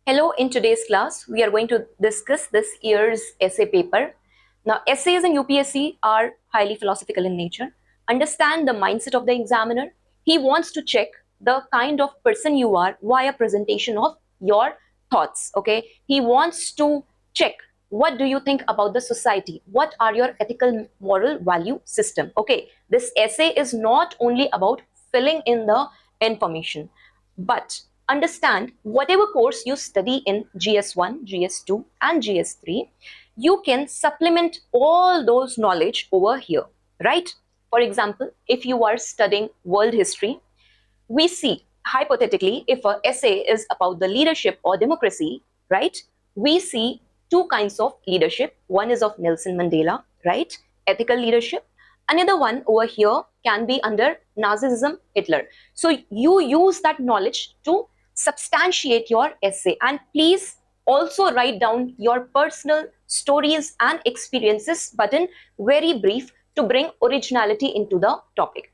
Hello, in today's class, we are going to discuss this year's essay paper. Now, essays in UPSC are highly philosophical in nature. Understand the mindset of the examiner. He wants to check the kind of person you are via presentation of your thoughts, okay? He wants to check what do you think about the society? What are your ethical moral value system? Okay, this essay is not only about filling in the information, but understand whatever course you study in GS1, GS2 and GS3, you can supplement all those knowledge over here, right? For example, if you are studying world history, we see hypothetically if an essay is about the leadership or democracy, right? We see two kinds of leadership. One is of Nelson Mandela, right? Ethical leadership. Another one over here can be under Nazism, Hitler. So you use that knowledge to substantiate your essay, and please also write down your personal stories and experiences, but in very brief, to bring originality into the topic.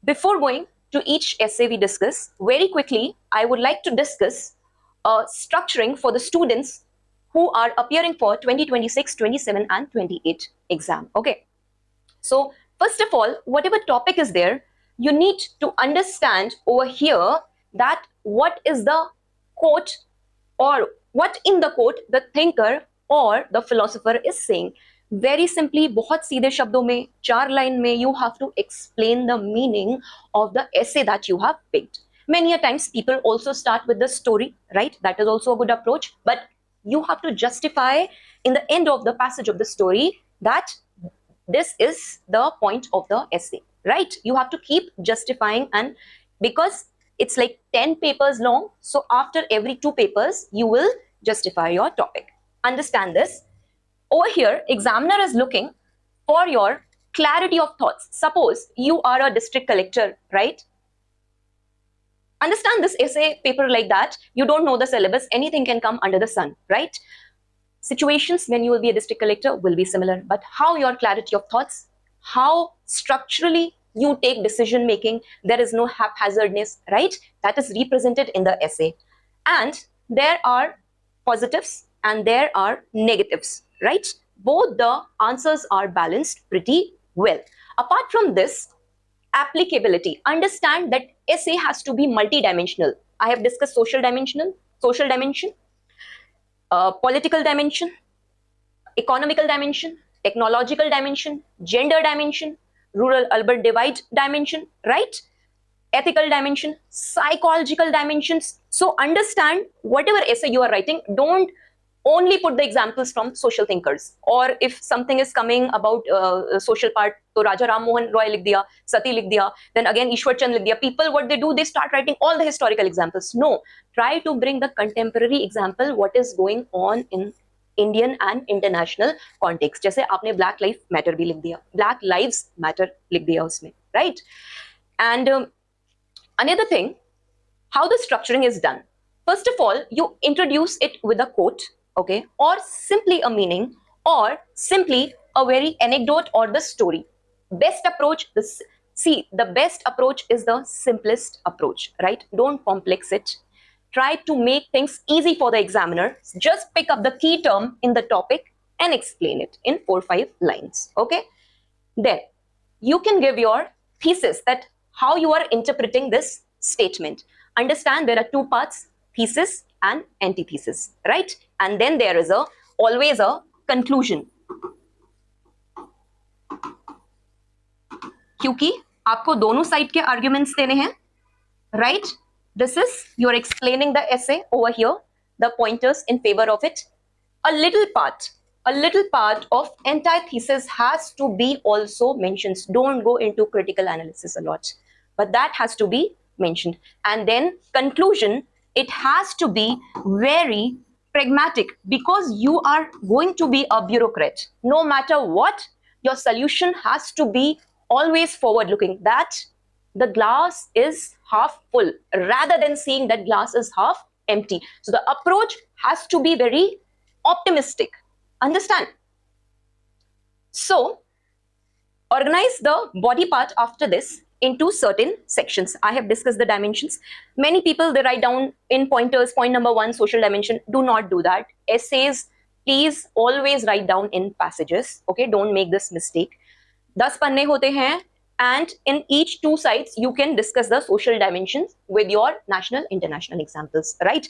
Before going to each essay we discuss, very quickly, I would like to discuss structuring for the students who are appearing for 2026, 27 and 28 exam. Okay. So first of all, whatever topic is there, you need to understand over here that what is the quote, or what in the quote the thinker or the philosopher is saying. Very simply, बहुत सीधे शब्दों में, 4 line में, you have to explain the meaning of the essay that you have picked. Many a times people also start with the story, right? That is also a good approach, but you have to justify in the end of the passage of the story that this is the point of the essay, right? You have to keep justifying, and because it's like 10 papers long, so after every 2 papers, you will justify your topic. Understand this. Over here, examiner is looking for your clarity of thoughts. Suppose you are a district collector, right? Understand this essay paper like that. You don't know the syllabus. Anything can come under the sun, right? Situations when you will be a district collector will be similar, but how your clarity of thoughts, how structurally you take decision making, there is no haphazardness, right? That is represented in the essay. And there are positives and there are negatives, right? Both the answers are balanced pretty well. Apart from this, applicability. Understand that essay has to be multidimensional. I have discussed social dimension, political dimension, economical dimension, technological dimension, gender dimension, rural-urban divide dimension, right? Ethical dimension, psychological dimensions. So understand whatever essay you are writing, don't only put the examples from social thinkers. Or if something is coming about social part, so Raja Ram Mohan Roy likh diya, Sati likh diya, then again Ishwar Chand likh diya. People, what they do, they start writing all the historical examples. No, try to bring the contemporary example, what is going on in Indian and international context. जैसे आपने Black Lives Matter भी लिख दिया, Black Lives Matter लिख दिया उसमें, right? And another thing, how the structuring is done. First of all, you introduce it with a quote, okay, or simply a meaning, or simply a very anecdote or the story. Best approach, the best approach is the simplest approach, right? Don't complex it. Try to make things easy for the examiner. Just pick up the key term in the topic and explain it in 4-5 lines, okay? Then you can give your thesis, that how you are interpreting this statement. Understand there are 2 parts, thesis and antithesis, right? And then there is always a conclusion. क्योंकि आपको दोनों side के arguments देने हैं, right? This is, you're explaining the essay over here, the pointers in favor of it. A little part of entire thesis has to be also mentioned. Don't go into critical analysis a lot, but that has to be mentioned. And then conclusion, it has to be very pragmatic, because you are going to be a bureaucrat. No matter what, your solution has to be always forward looking, that the glass is half full rather than seeing that glass is half empty. So the approach has to be very optimistic. Understand? So organize the body part after this into certain sections. I have discussed the dimensions. Many people, they write down in pointers, point number 1, social dimension. Do not do that. Essays, please always write down in passages. Okay, don't make this mistake. 10 पन्ने होते हैं, and in each 2 sides you can discuss the social dimensions with your national international examples, right?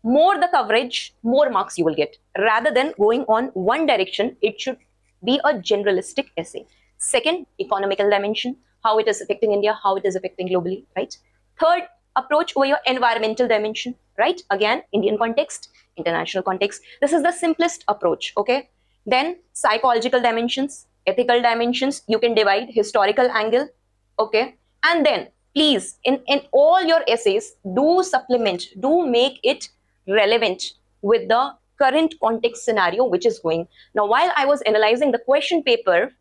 More the coverage, more marks you will get. Rather than going on one direction, it should be a generalistic essay. Second, economical dimension, how it is affecting India, how it is affecting globally, right? Third, approach over your environmental dimension, right? Again, Indian context, international context. This is the simplest approach, okay? Then psychological dimensions, ethical dimensions, you can divide historical angle, okay? And then please, in all your essays, do supplement, do make it relevant with the current context scenario which is going. Now, while I was analyzing the question paper,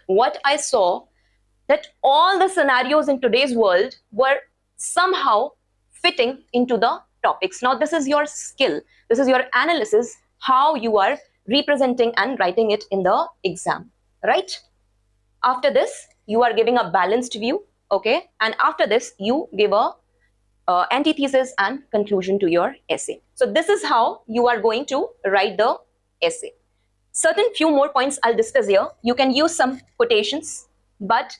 what I saw that all the scenarios in today's world were somehow fitting into the topics. Now, this is your skill. This is your analysis, how you are representing and writing it in the exam, right? After this, you are giving a balanced view, okay? And after this, you give a antithesis and conclusion to your essay. So this is how you are going to write the essay. Certain few more points I'll discuss here. You can use some quotations, but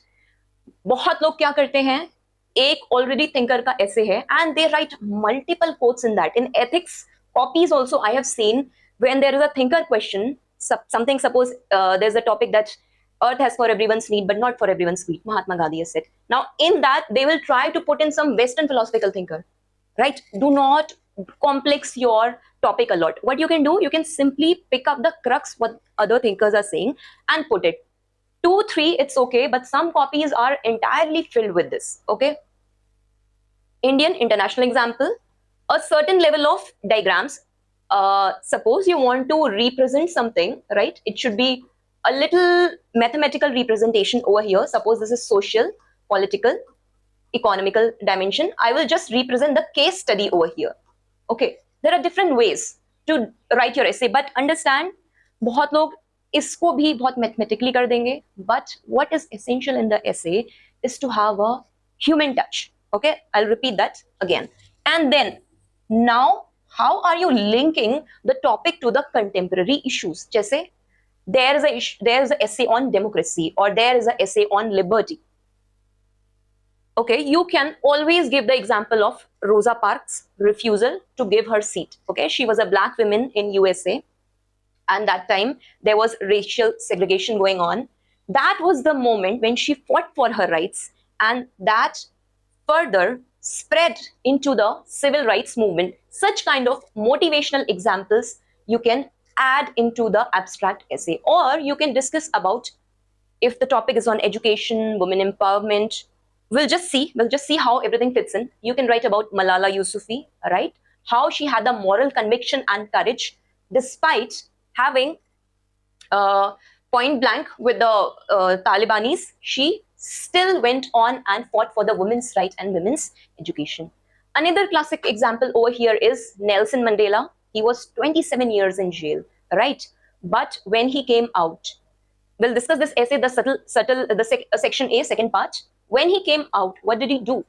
बहुत लोग क्या करते हैं, एक already thinker का essay है and they write multiple quotes in that. In ethics copies also I have seen when there is a thinker question, something, suppose there's a topic that earth has for everyone's need but not for everyone's need, Mahatma Gandhi has said. Now in that they will try to put in some Western philosophical thinker, right? Do not complex your topic a lot. What you can do, you can simply pick up the crux what other thinkers are saying and put it. 2, 3, it's okay, but some copies are entirely filled with this, okay? Indian international example, a certain level of diagrams. Suppose you want to represent something, right? It should be a little mathematical representation over here. Suppose this is social, political, economical dimension. I will just represent the case study over here. Okay, there are different ways to write your essay, but understand, बहुत लोग इसको भी बहुत mathematically कर देंगे. But what is essential in the essay is to have a human touch. Okay, I'll repeat that again. And then now, how are you linking the topic to the contemporary issues? जैसे there is an essay on democracy or there is an essay on liberty. Okay, you can always give the example of Rosa Parks' refusal to give her seat. Okay, she was a black woman in USA, and that time there was racial segregation going on. That was the moment when she fought for her rights, and that further spread into the civil rights movement. Such kind of motivational examples you can add into the abstract essay, or you can discuss about, if the topic is on education, women empowerment, we'll just see how everything fits in. You can write about Malala Yousafzai, right? How she had the moral conviction and courage despite having point blank with the Talibanis. She still went on and fought for the women's right and women's education. Another classic example over here is Nelson Mandela. He was 27 years in jail, right? But when he came out, we'll discuss this essay, section A, second part. When he came out, what did he do?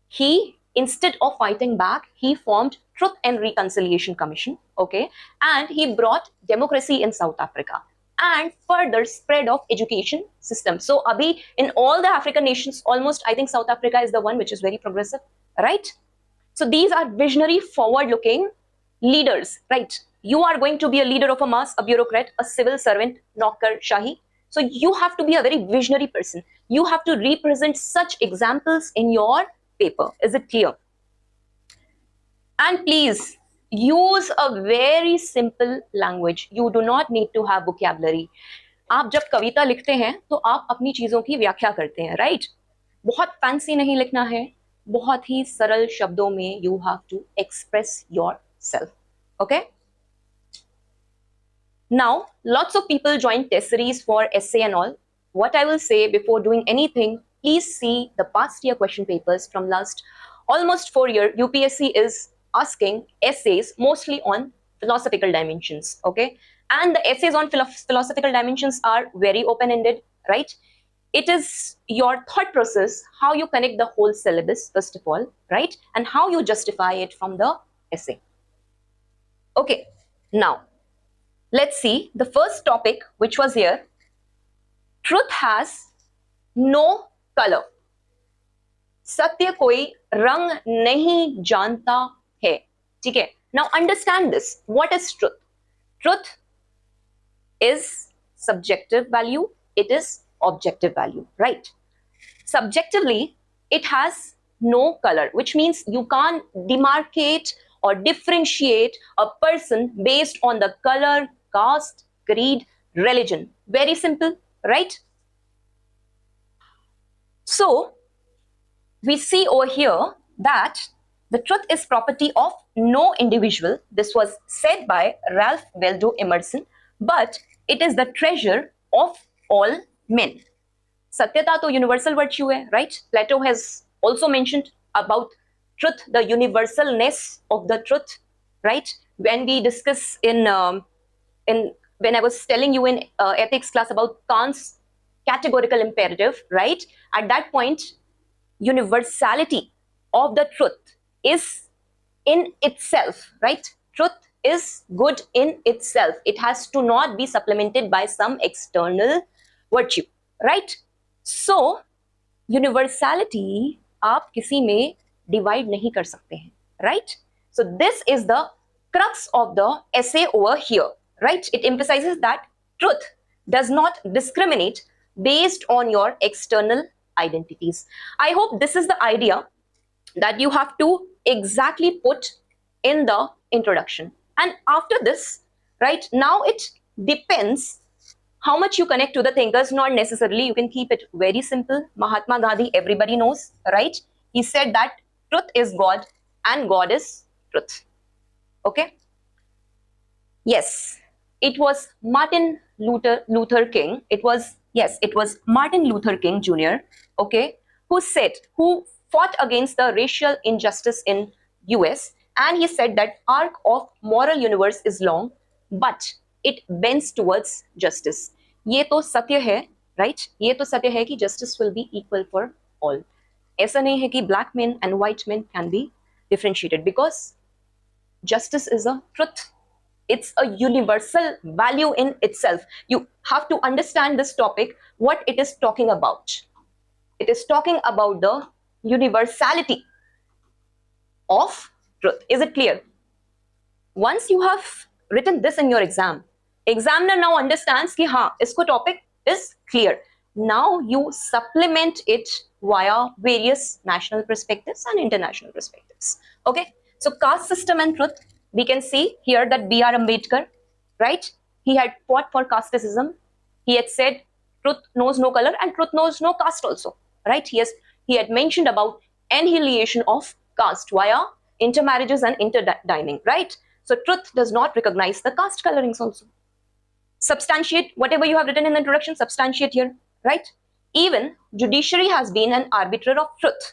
He, instead of fighting back, he formed Truth and Reconciliation Commission, okay? And he brought democracy in South Africa and further spread of education system. So, abhi, in all the African nations, almost, I think South Africa is the one which is very progressive, right? So, these are visionary, forward-looking leaders, right? You are going to be a leader of a mass, a bureaucrat, a civil servant, Naukar Shahi. So you have to be a very visionary person. You have to represent such examples in your paper. Is it clear? And please use a very simple language. You do not need to have vocabulary. आप जब कविता लिखते हैं तो आप अपनी चीजों की व्याख्या करते हैं, right? बहुत फैंसी नहीं लिखना है, बहुत ही सरल शब्दों में you have to express yourself. Okay? Now, lots of people join test series for essay and all. What I will say before doing anything, please see the past year question papers from last almost 4 years. UPSC is asking essays mostly on philosophical dimensions, okay? And the essays on philosophical dimensions are very open-ended, right? it is your thought process, how you connect the whole syllabus, first of all, right? And how you justify it from the essay. Okay, now let's see the first topic, which was here. Truth has no color. सत्य कोई रंग नहीं जानता है. ठीक है? Now understand this. What is truth? Truth is subjective value. It is objective value, right? Subjectively, it has no color, which means you can't demarcate or differentiate a person based on the color, caste, creed, religion. Very simple, right? So, we see over here that the truth is property of no individual. This was said by Ralph Waldo Emerson, but it is the treasure of all men. Satyata to universal virtue hai, right? Plato has also mentioned about truth, the universalness of the truth, right? When we discuss when I was telling you in ethics class about Kant's categorical imperative, right? At that point, universality of the truth is in itself, right? Truth is good in itself. It has to not be supplemented by some external virtue, right? So, universality आप किसी में divide नहीं कर सकते हैं, right? So, this is the crux of the essay over here, right? It emphasizes that truth does not discriminate based on your external identities. I hope this is the idea that you have to exactly put in the introduction. And after this, right, now it depends how much you connect to the thinkers. Not necessarily, you can keep it very simple. Mahatma Gandhi, everybody knows, right? He said that truth is God and God is truth. Okay? Yes, it was Martin Luther King. It was Martin Luther King Jr., okay, who fought against the racial injustice in US, and he said that arc of moral universe is long, but it bends towards justice. ये तो सत्य है, right? ये तो सत्य है कि justice will be equal for all. ऐसा नहीं है कि black men and white men can be differentiated, because justice is a truth. It's a universal value in itself. You have to understand this topic, what it is talking about. It is talking about the universality of truth. Is it clear? Once you have written this in your exam, examiner now understands कि हाँ, इसको topic is clear. Now you supplement it via various national perspectives and international perspectives. Okay? So caste system and truth, we can see here that B.R. Ambedkar, right? He had fought for casteism. He had said truth knows no color and truth knows no caste also, right? He had mentioned about annihilation of caste via intermarriages and interdining, right? So truth does not recognize the caste colorings also. Substantiate whatever you have written in the introduction, substantiate here, right? Even judiciary has been an arbiter of truth.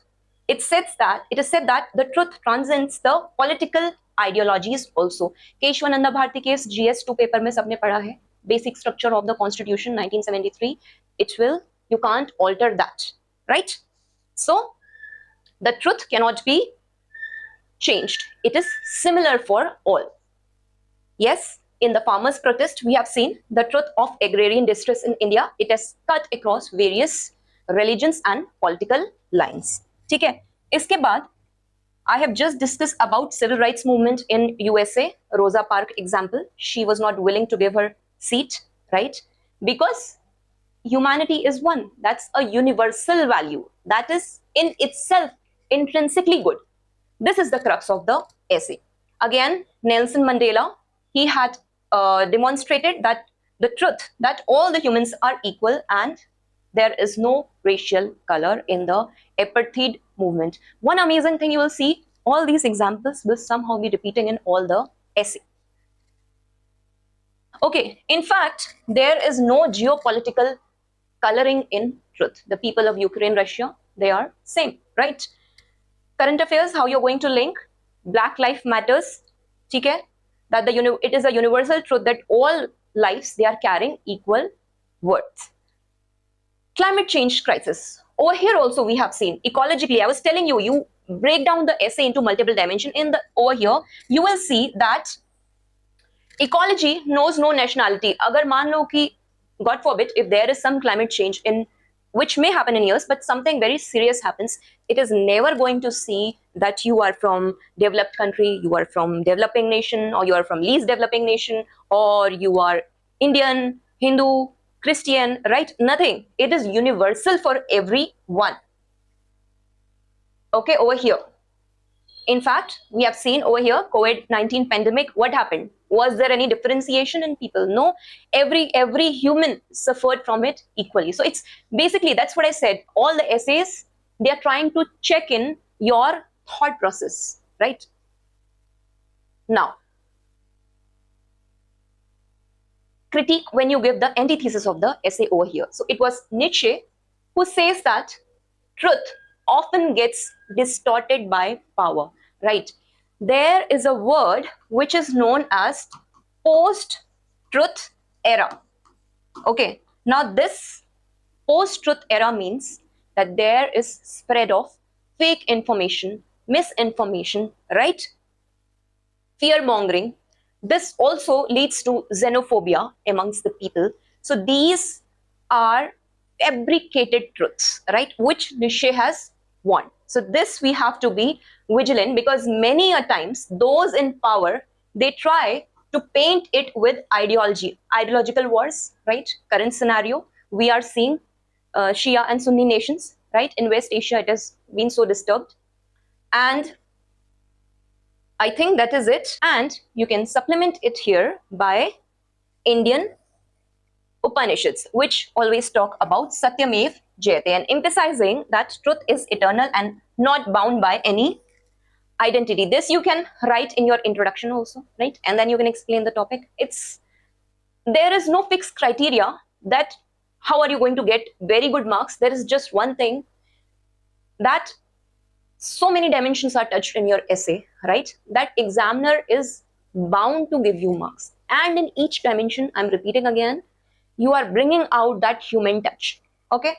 It is said that the truth transcends the political ideologies also. Keshwananda Bharti case, GS2 paper में सबने पढ़ा है. Basic structure of the Constitution, 1973. You can't alter that, right? So, the truth cannot be changed. It is similar for all. Yes, in the farmers' protest, we have seen the truth of agrarian distress in India. It has cut across various religions and political lines. ठीक है? इसके बाद I have just discussed about civil rights movement in USA. Rosa Parks example. She was not willing to give her seat, right? Because humanity is one. That's a universal value. That is in itself intrinsically good. This is the crux of the essay. Again, Nelson Mandela, he had demonstrated that the truth that all the humans are equal and there is no racial color in the apartheid movement. One amazing thing you will see, all these examples will somehow be repeating in all the essay. Okay, in fact, there is no geopolitical coloring in truth. The people of Ukraine, Russia, they are same, right? Current affairs, how you're going to link Black Lives Matters, ठीक है? That it is a universal truth that all lives, they are carrying equal worth. Climate change crisis. Over here also we have seen ecologically. I was telling you, you break down the essay into multiple dimensions. In the over here, you will see that ecology knows no nationality. Agar मान लो कि God forbid if there is some climate change in which may happen in years, but something very serious happens, it is never going to see that you are from developed country, you are from developing nation, or you are from least developing nation, or you are Indian, Hindu, Christian, right? Nothing. It is universal for everyone. Okay, over here. In fact, we have seen over here, COVID-19 pandemic, what happened? Was there any differentiation in people? No, every human suffered from it equally. So it's basically, that's what I said. All the essays, they are trying to check in your thought process, right? Now, critique when you give the antithesis of the essay over here. So it was Nietzsche who says that truth often gets distorted by power, right? There is a word which is known as post-truth era. Okay, now this post-truth era means that there is spread of fake information, misinformation, right? Fear-mongering. This also leads to xenophobia amongst the people. So these are fabricated truths, right? Which Nietzsche has won. So this we have to be vigilant, because many a times those in power, they try to paint it with ideology, ideological wars, right? Current scenario, we are seeing Shia and Sunni nations, right? In West Asia, it has been so disturbed. And I think that is it. And you can supplement it here by Indian Upanishads, which always talk about Satyamev Jayate and emphasizing that truth is eternal and not bound by any identity. This you can write in your introduction also, right? And then you can explain the topic. There is no fixed criteria that how are you going to get very good marks. There is just one thing, that so many dimensions are touched in your essay, right? That examiner is bound to give you marks. And in each dimension, I'm repeating again, you are bringing out that human touch, okay?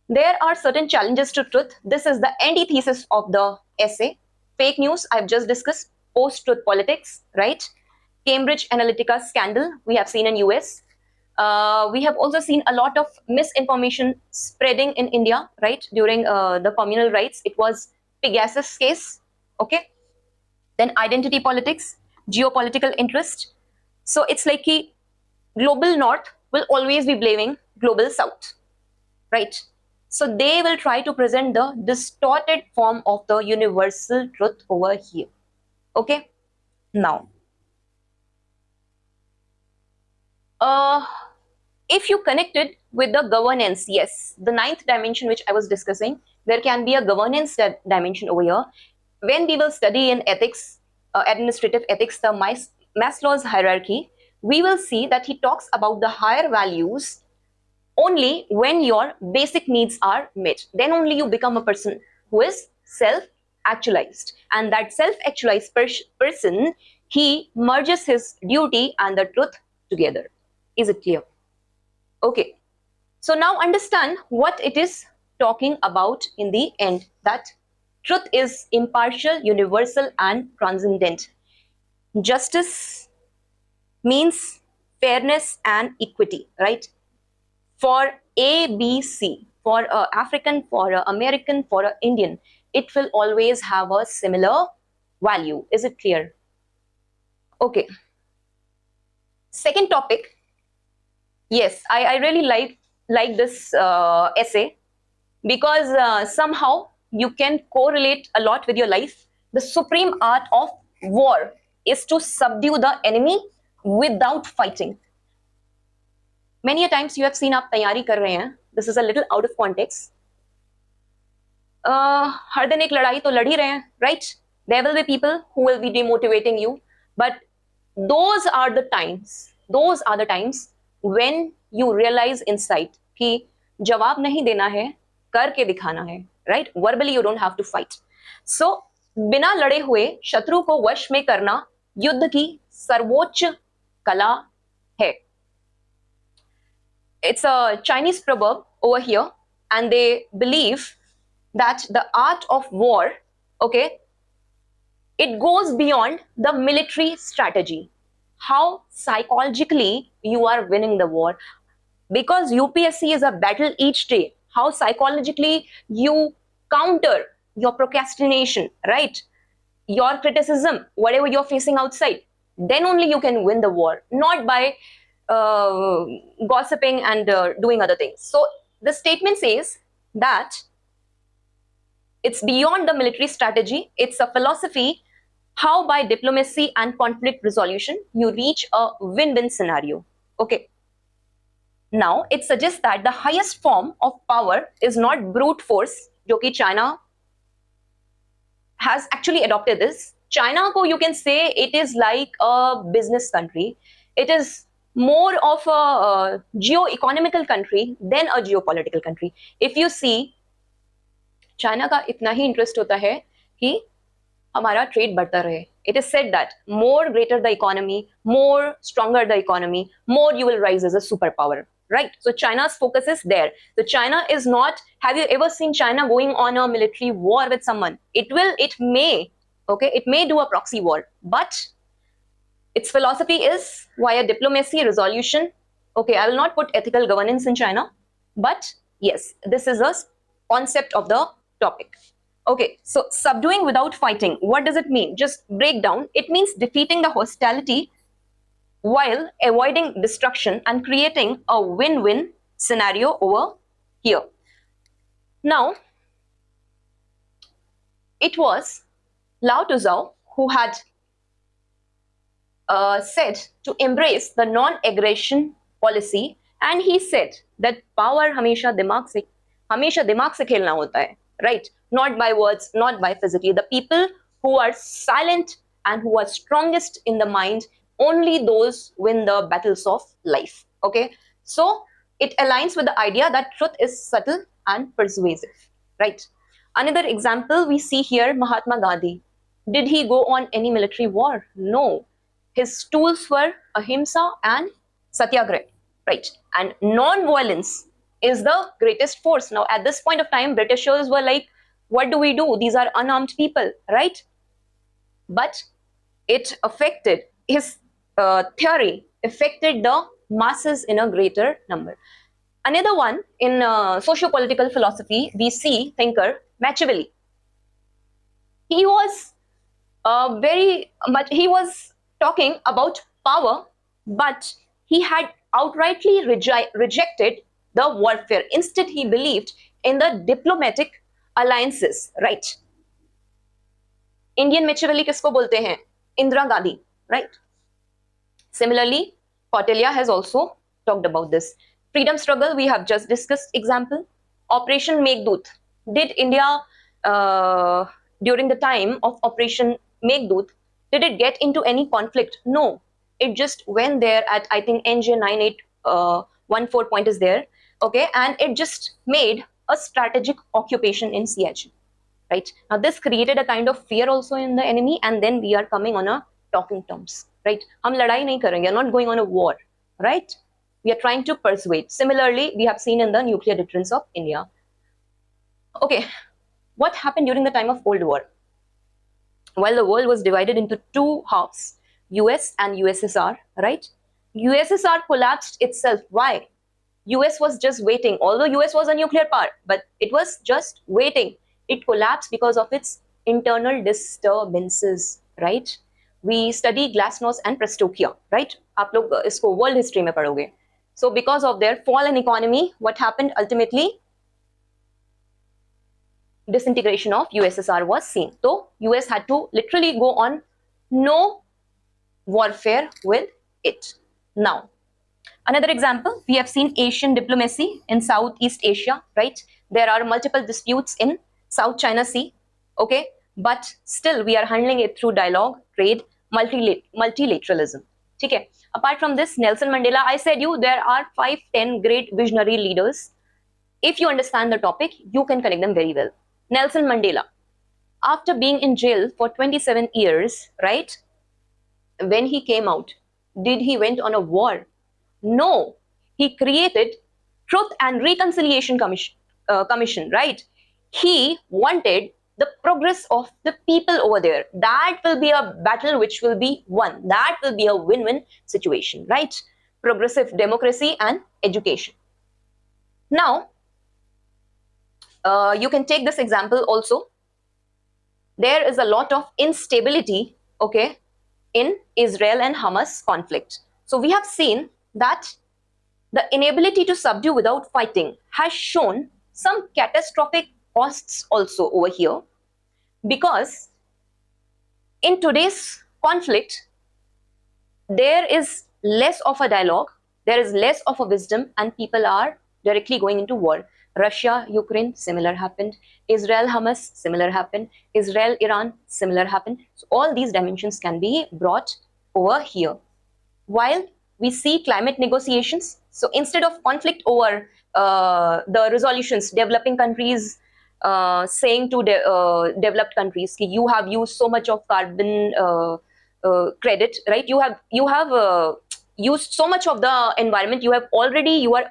There are certain challenges to truth. This is the antithesis of the essay. Fake news, I've just discussed. Post-truth politics, right? Cambridge Analytica scandal, we have seen in US. We have also seen a lot of misinformation spreading in India, right? During the communal rights, it was Pegasus case, okay? Then identity politics, geopolitical interest. So it's like global North will always be blaming global South, right? So they will try to present the distorted form of the universal truth over here, okay? Now, if you connect it with the governance, yes, the ninth dimension which I was discussing, there can be a governance dimension over here. When we will study in ethics, administrative ethics, the Maslow's hierarchy, we will see that he talks about the higher values only when your basic needs are met. Then only you become a person who is self-actualized. And that self-actualized person, he merges his duty and the truth together. Is it clear? Okay. So now understand what it is talking about in the end, that truth is impartial, universal, and transcendent. Justice means fairness and equity, right? For A, B, C, for African, for American, for Indian, it will always have a similar value. Is it clear? Okay. Second topic. Yes, I really like this essay, because somehow you can correlate a lot with your life. The supreme art of war is to subdue the enemy without fighting. Many a times you have seen आप तैयारी कर रहे हैं. This is a little out of context. हर दिन एक लड़ाई तो लड़ ही रहे हैं, right? There will be people who will be demotivating you, but those are the times when you realize inside कि जवाब नहीं देना है, करके दिखाना है, right? Verbally you don't have to fight. So बिना लड़े हुए शत्रु को वश में करना युद्ध की सर्वोच्च कला है. It's a Chinese proverb over here, and they believe that the art of war, okay, it goes beyond the military strategy, how psychologically you are winning the war. Because UPSC is a battle each day, how psychologically you counter your procrastination, right? Your criticism, whatever you're facing outside, then only you can win the war, not by gossiping and doing other things. So the statement says that it's beyond the military strategy, it's a philosophy how by diplomacy and conflict resolution you reach a win-win scenario. Okay. Now, it suggests that the highest form of power is not brute force, जो कि China has actually adopted this. China ko you can say it is like a business country. It is more of a geo-economical country than a geopolitical country. If you see, China का इतना ही interest होता है कि हमारा trade बढ़ता रहे. It is said that more greater the economy, more stronger the economy, more you will rise as a superpower. Right? So China's focus is there. So China is not, have you ever seen China going on a military war with someone? It may do a proxy war, but its philosophy is via diplomacy, resolution. Okay, I will not put ethical governance in China, but yes, this is a concept of the topic. Okay, so subduing without fighting, what does it mean? Just break down. It means defeating the hostility while avoiding destruction and creating a win-win scenario over here. Now, it was Lao Tzu who had said to embrace the non-aggression policy, and he said that power हमेशा दिमाग से खेलना होता है, right? Not by words, not by physically. The people who are silent and who are strongest in the mind, only those win the battles of life. Okay, so it aligns with the idea that truth is subtle and persuasive, right? Another example we see here, Mahatma Gandhi. Did he go on any military war? No. His tools were ahimsa and satyagraha, right? And non-violence is the greatest force. Now, at this point of time, Britishers were like, what do we do? These are unarmed people, right? But it affected his theory affected the masses in a greater number. Another one in socio-political philosophy, we see thinker Machiavelli. He was he was talking about power, but he had outrightly rejected the warfare. Instead, he believed in the diplomatic alliances, right? Indian Machiavelli किसको बोलते हैं? Indira Gandhi, right? Similarly, Kautilya has also talked about this. Freedom struggle, we have just discussed example. Operation Meghdoot. Did India, during the time of Operation Meghdoot, did it get into any conflict? No. It just went there at, I think, NJ 9814 point is there. Okay, and it just made a strategic occupation in Siachen. Right? Now, this created a kind of fear also in the enemy, and then we are coming on a talking terms. Right? हम लड़ाई नहीं करेंगे, we are not going on a war, right? We are trying to persuade. Similarly, we have seen in the nuclear deterrence of India. Okay, what happened during the time of Cold War? Well, the world was divided into two halves, US and USSR, right? USSR collapsed itself. Why? US was just waiting. Although US was a nuclear power, but it was just waiting. It collapsed because of its internal disturbances, right? We study glasnost and Prastokia, right? आप लोग इसको world history में पढ़ोगे. So because of their fallen economy, what happened ultimately? Disintegration of USSR was seen. So US had to literally go on no warfare with it. Now, another example, we have seen Asian diplomacy in Southeast Asia, right? There are multiple disputes in South China Sea, okay? But still we are handling it through dialogue, trade, multilateralism. Okay. Apart from this, Nelson Mandela, I said you there are 5-10 great visionary leaders. If you understand the topic, you can connect them very well. Nelson Mandela, after being in jail for 27 years, right? When he came out, did he went on a war? No. He created Truth and Reconciliation Commission, right? He wanted the progress of the people over there. That will be a battle which will be won. That will be a win-win situation, right? Progressive democracy and education. Now, you can take this example also. There is a lot of instability, okay, in Israel and Hamas conflict. So we have seen that the inability to subdue without fighting has shown some catastrophic costs also over here, because in today's conflict, there is less of a dialogue, there is less of a wisdom, and people are directly going into war. Russia, Ukraine, similar happened. Israel, Hamas, similar happened. Israel, Iran, similar happened. So all these dimensions can be brought over here. While we see climate negotiations, so instead of conflict over the resolutions, developing countries saying to developed countries, you have used so much of carbon credit, right? You have used so much of the environment. You are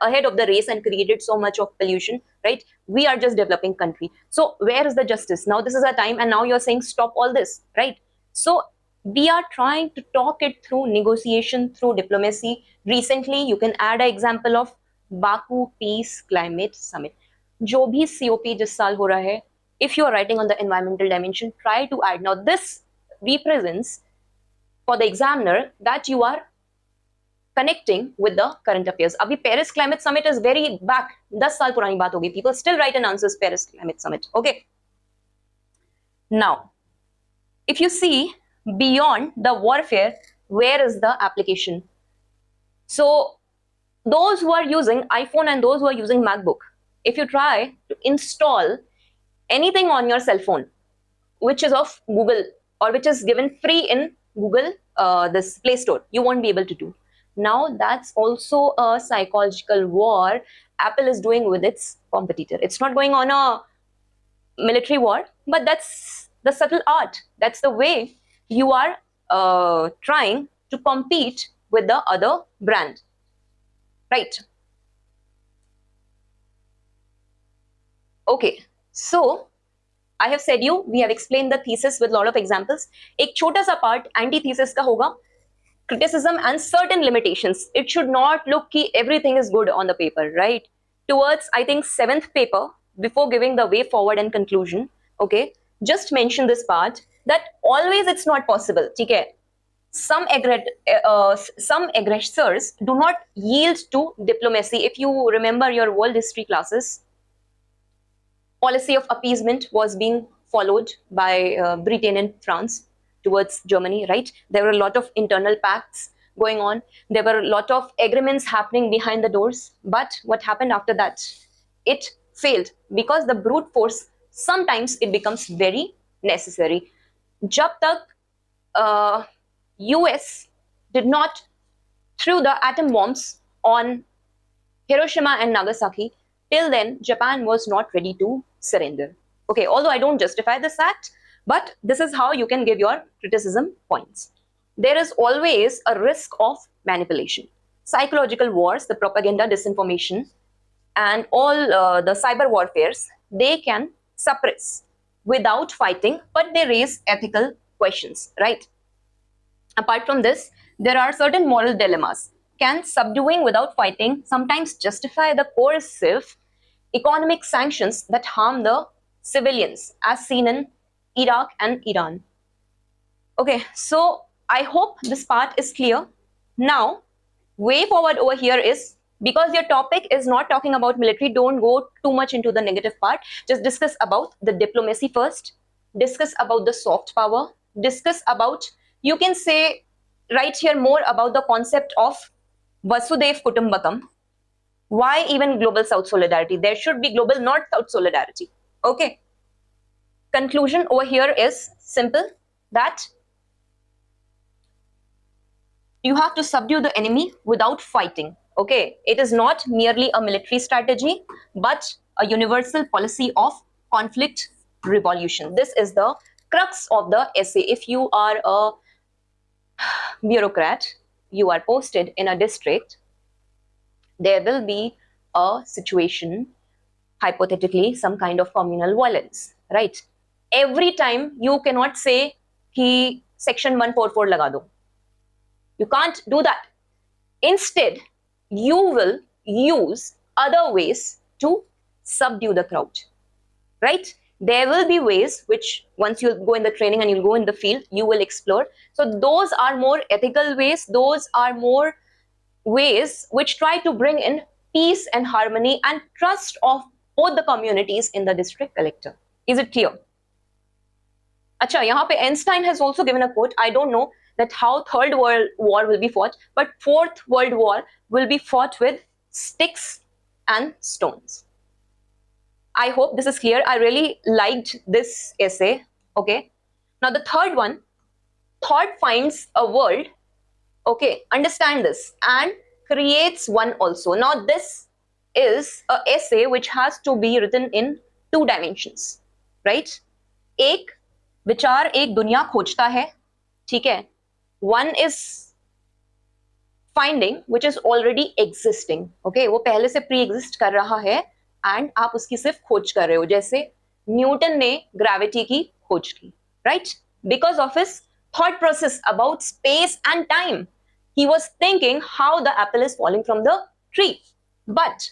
ahead of the race and created so much of pollution, right? We are just developing country. So where is the justice? Now this is a time, and now you're saying stop all this, right? So we are trying to talk it through negotiation, through diplomacy. Recently, you can add an example of Baku Peace Climate Summit. जो भी COP जिस साल हो रहा है, if you are writing on the environmental dimension, try to add. Now this represents for the examiner that you are connecting with the current affairs. Abhi Paris Climate Summit is very back. 10 साल पुरानी बात होगी. People still write and answers Paris Climate Summit. Okay. Now, if you see beyond the warfare, where is the application? So those who are using iPhone and those who are using MacBook, if you try to install anything on your cell phone, which is of Google or which is given free in Google, this Play Store, you won't be able to do. Now that's also a psychological war Apple is doing with its competitor. It's not going on a military war, but that's the subtle art. That's the way you are trying to compete with the other brand, right? Okay, so I have said we have explained the thesis with a lot of examples. एक छोटा सा part antithesis का होगा, criticism and certain limitations. It should not look कि everything is good on the paper, right? Towards, I think, 7th paper, before giving the way forward and conclusion, okay, just mention this part that always it's not possible. ठीक है? Some aggressors do not yield to diplomacy. If you remember your world history classes, policy of appeasement was being followed by Britain and France towards Germany, right? There were a lot of internal pacts going on. There were a lot of agreements happening behind the doors. But what happened after that? It failed because the brute force, sometimes it becomes very necessary. Jab tak US did not threw the atom bombs on Hiroshima and Nagasaki, till then Japan was not ready to surrender. Okay, although I don't justify this act, but this is how you can give your criticism points. There is always a risk of manipulation. Psychological wars, the propaganda, disinformation, and all the cyber warfares, they can suppress without fighting, but they raise ethical questions, right? Apart from this, there are certain moral dilemmas. Can subduing without fighting sometimes justify the coercive economic sanctions that harm the civilians, as seen in Iraq and Iran? Okay, so I hope this part is clear. Now, way forward over here is, because your topic is not talking about military, don't go too much into the negative part. Just discuss about the diplomacy first, discuss about the soft power, discuss about, you can say, right here more about the concept of Vasudev Kutumbakam. Why even global South solidarity? There should be global North-South solidarity. Okay. Conclusion over here is simple, that you have to subdue the enemy without fighting. Okay. It is not merely a military strategy, but a universal policy of conflict revolution. This is the crux of the essay. If you are a bureaucrat, you are posted in a district, there will be a situation, hypothetically, some kind of communal violence, right? Every time you cannot say कि section 144 लगा दो. You can't do that. Instead, you will use other ways to subdue the crowd, right? There will be ways which once you go in the training and you'll go in the field, you will explore. So those are more ethical ways. Those are more ways which try to bring in peace and harmony and trust of both the communities in the district collector. Is it clear? Acha, yahan pe Einstein has also given a quote. I don't know that how Third World War will be fought, but Fourth World War will be fought with sticks and stones. I hope this is clear. I really liked this essay. Okay. Now the third one, thought finds a world. Okay, understand this, and creates one also. Now this is an essay which has to be written in 2 dimensions, right? एक विचार एक दुनिया खोजता है, ठीक है? One is finding which is already existing. Okay, वो पहले से pre-exist कर रहा है and आप उसकी सिर्फ खोज कर रहे हो, जैसे न्यूटन ने ग्रेविटी की खोज की, right? Because of his thought process about space and time, he was thinking how the apple is falling from the tree. But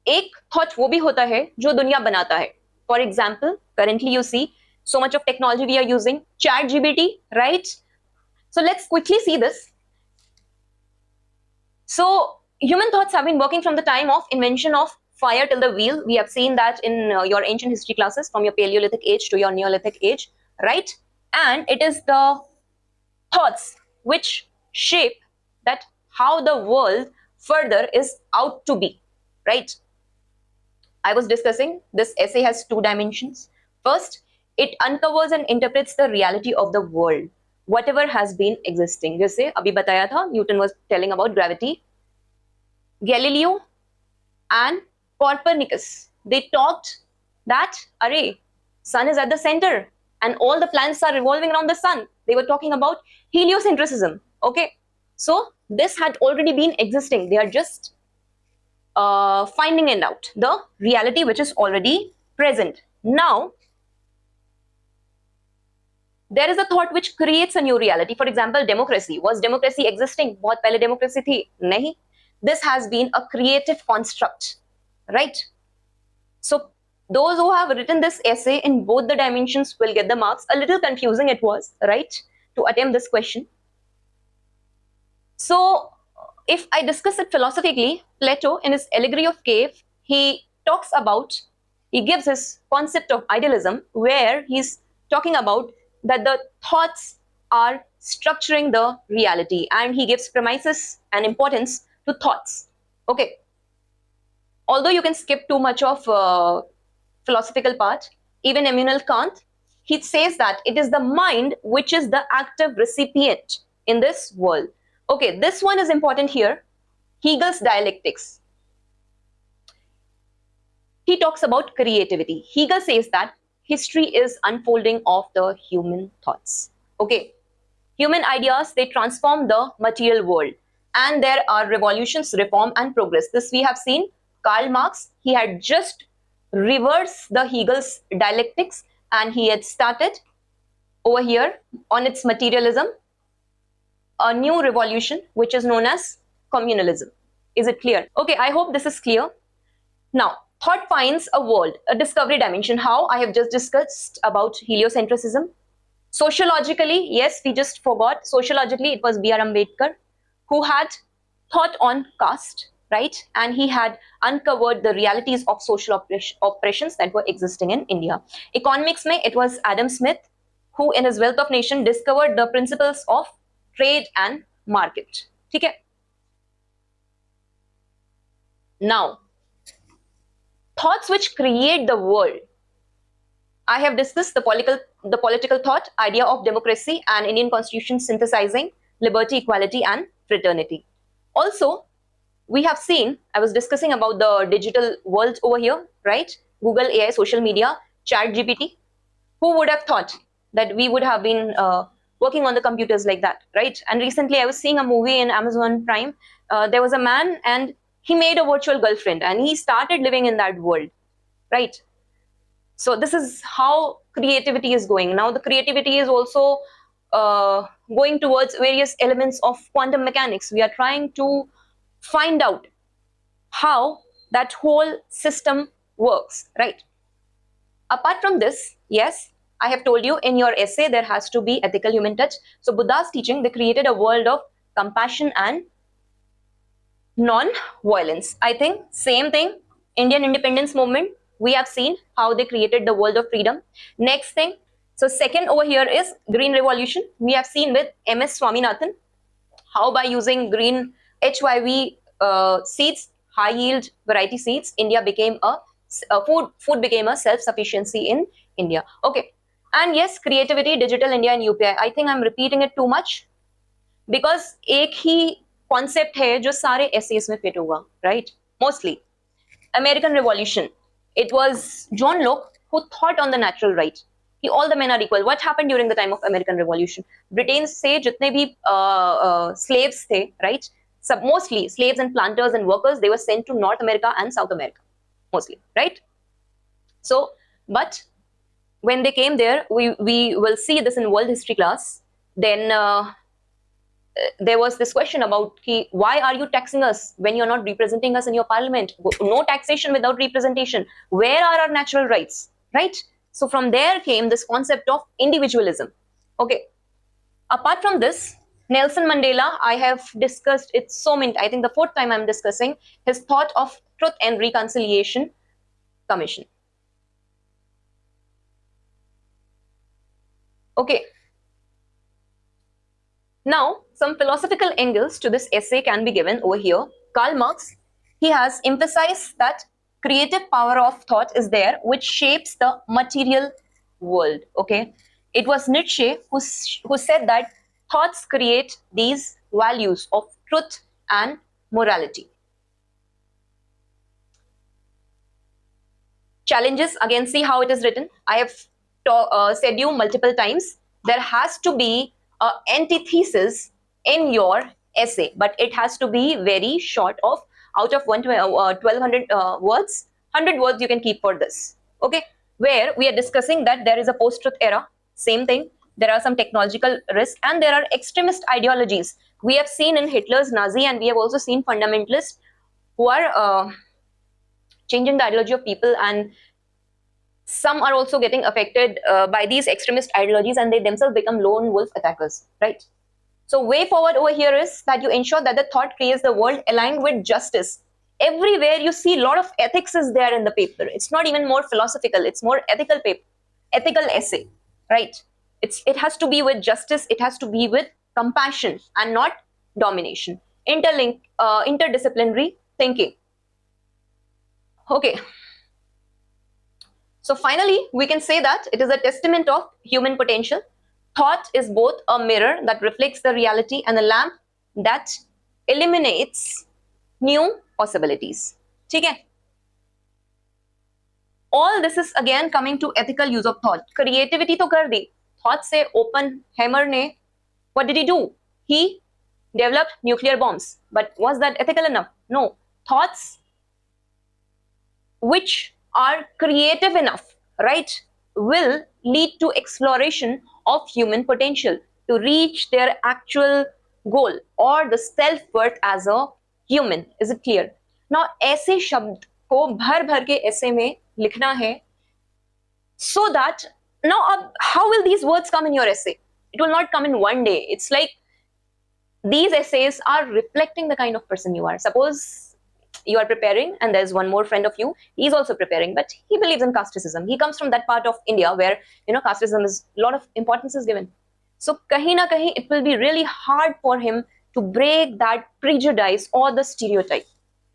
एक thought वो भी होता है जो दुनिया बनाता है. For example, currently you see so much of technology we are using, ChatGPT, right? So let's quickly see this. So human thoughts have been working from the time of invention of fire till the wheel. We have seen that in your ancient history classes, from your Paleolithic age to your Neolithic age, right? And it is the thoughts which shape that how the world further is out to be, right? I was discussing this essay has 2 dimensions. First, it uncovers and interprets the reality of the world, whatever has been existing. जैसे अभी बताया था, Newton was telling about gravity. Galileo and Copernicus, they talked that, array, sun is at the center and all the planets are revolving around the sun. They were talking about heliocentrism. Okay, so this had already been existing. They are just finding it out, the reality which is already present. Now, there is a thought which creates a new reality. For example, democracy. Was democracy existing? बहुत पहले democracy थी? नहीं. This has been a creative construct, right? So those who have written this essay in both the dimensions will get the marks. A little confusing it was, right, to attempt this question. So if I discuss it philosophically, Plato in his Allegory of Cave, he gives his concept of idealism, where he's talking about that the thoughts are structuring the reality, and he gives premises and importance to thoughts. Okay. Although you can skip too much of philosophical part, even Immanuel Kant, he says that it is the mind which is the active recipient in this world. Okay, this one is important here. Hegel's dialectics. He talks about creativity. Hegel says that history is unfolding of the human thoughts. Okay, human ideas, they transform the material world, and there are revolutions, reform and progress. This we have seen. Karl Marx, he had just reversed the Hegel's dialectics, and he had started over here on its materialism a new revolution which is known as communalism. Is it clear? Okay, I hope this is clear. Now, thought finds a world, a discovery dimension. How? I have just discussed about heliocentrism. Sociologically, yes, we just forgot. Sociologically, it was B.R. Ambedkar who had thought on caste, right? And he had uncovered the realities of social oppressions that were existing in India. Economics mein, it was Adam Smith who in his Wealth of Nation discovered the principles of trade and market. Okay. Now, thoughts which create the world. I have discussed the political thought, idea of democracy and Indian constitution synthesizing liberty, equality and fraternity. Also, we have seen, I was discussing about the digital world over here, right? Google, AI, social media, ChatGPT. Who would have thought that we would have been working on the computers like that, right? And recently I was seeing a movie in Amazon Prime. There was a man and he made a virtual girlfriend and he started living in that world, right? So this is how creativity is going. Now the creativity is also going towards various elements of quantum mechanics. We are trying to find out how that whole system works, right? Apart from this, yes, I have told you in your essay there has to be ethical human touch. So Buddha's teaching, they created a world of compassion and non-violence. I think same thing, Indian independence movement, we have seen how they created the world of freedom. Next thing, so second over here is green revolution. We have seen with MS Swaminathan how by using green HYV seeds, high yield variety seeds, India became food became a self-sufficiency in India. Okay, and yes, creativity, digital India and UPI. I think I'm repeating it too much because एक ही concept है जो सारे assess में fit हुआ, right? Mostly American revolution, it was John Locke who thought on the natural right कि all the men are equal. What happened during the time of American Revolution? Britain से जितने भी slaves थे, right? Mostly slaves and planters and workers, they were sent to North America and South America, mostly, right? So, but when they came there, we will see this in world history class. Then there was this question about why are you taxing us when you're not representing us in your parliament? No taxation without representation. Where are our natural rights, right? So from there came this concept of individualism. Okay. Apart from this, Nelson Mandela, I have discussed it so many, I think the fourth time I'm discussing his thought of Truth and Reconciliation Commission. Okay. Now, some philosophical angles to this essay can be given over here. Karl Marx, he has emphasized that creative power of thought is there, which shapes the material world. Okay, it was Nietzsche who said that thoughts create these values of truth and morality. Challenges, again, see how it is written. I have said you multiple times, there has to be an antithesis in your essay, but it has to be very short of, out of 1200 words, 100 words you can keep for this. Okay, where we are discussing that there is a post-truth era, same thing, there are some technological risks and there are extremist ideologies. We have seen in Hitler's Nazi and we have also seen fundamentalists who are changing the ideology of people, and some are also getting affected by these extremist ideologies and they themselves become lone wolf attackers, right? So way forward over here is that you ensure that the thought creates the world aligned with justice. Everywhere you see a lot of ethics is there in the paper. It's not even more philosophical, it's more ethical paper, ethical essay, right? It has to be with justice, it has to be with compassion and not domination. Interdisciplinary thinking. Okay. So finally, we can say that it is a testament of human potential. Thought is both a mirror that reflects the reality and a lamp that eliminates new possibilities. Okay? All this is again coming to ethical use of thought. Creativity to kar di. Thought se open hammer ne, what did he do? He developed nuclear bombs. But was that ethical enough? No. Thoughts which are creative enough, right, will lead to exploration of human potential to reach their actual goal or the self-worth as a human. Is it clear? Now, ऐसे शब्द को भर भर के essay में लिखना है, so that now how will these words come in your essay? It will not come in one day. It's like these essays are reflecting the kind of person you are. Suppose you are preparing and there's one more friend of you, he's also preparing, but he believes in casteism. He comes from that part of India where, you know, casteism is a lot of importance is given. So kahin na kahin it will be really hard for him to break that prejudice or the stereotype,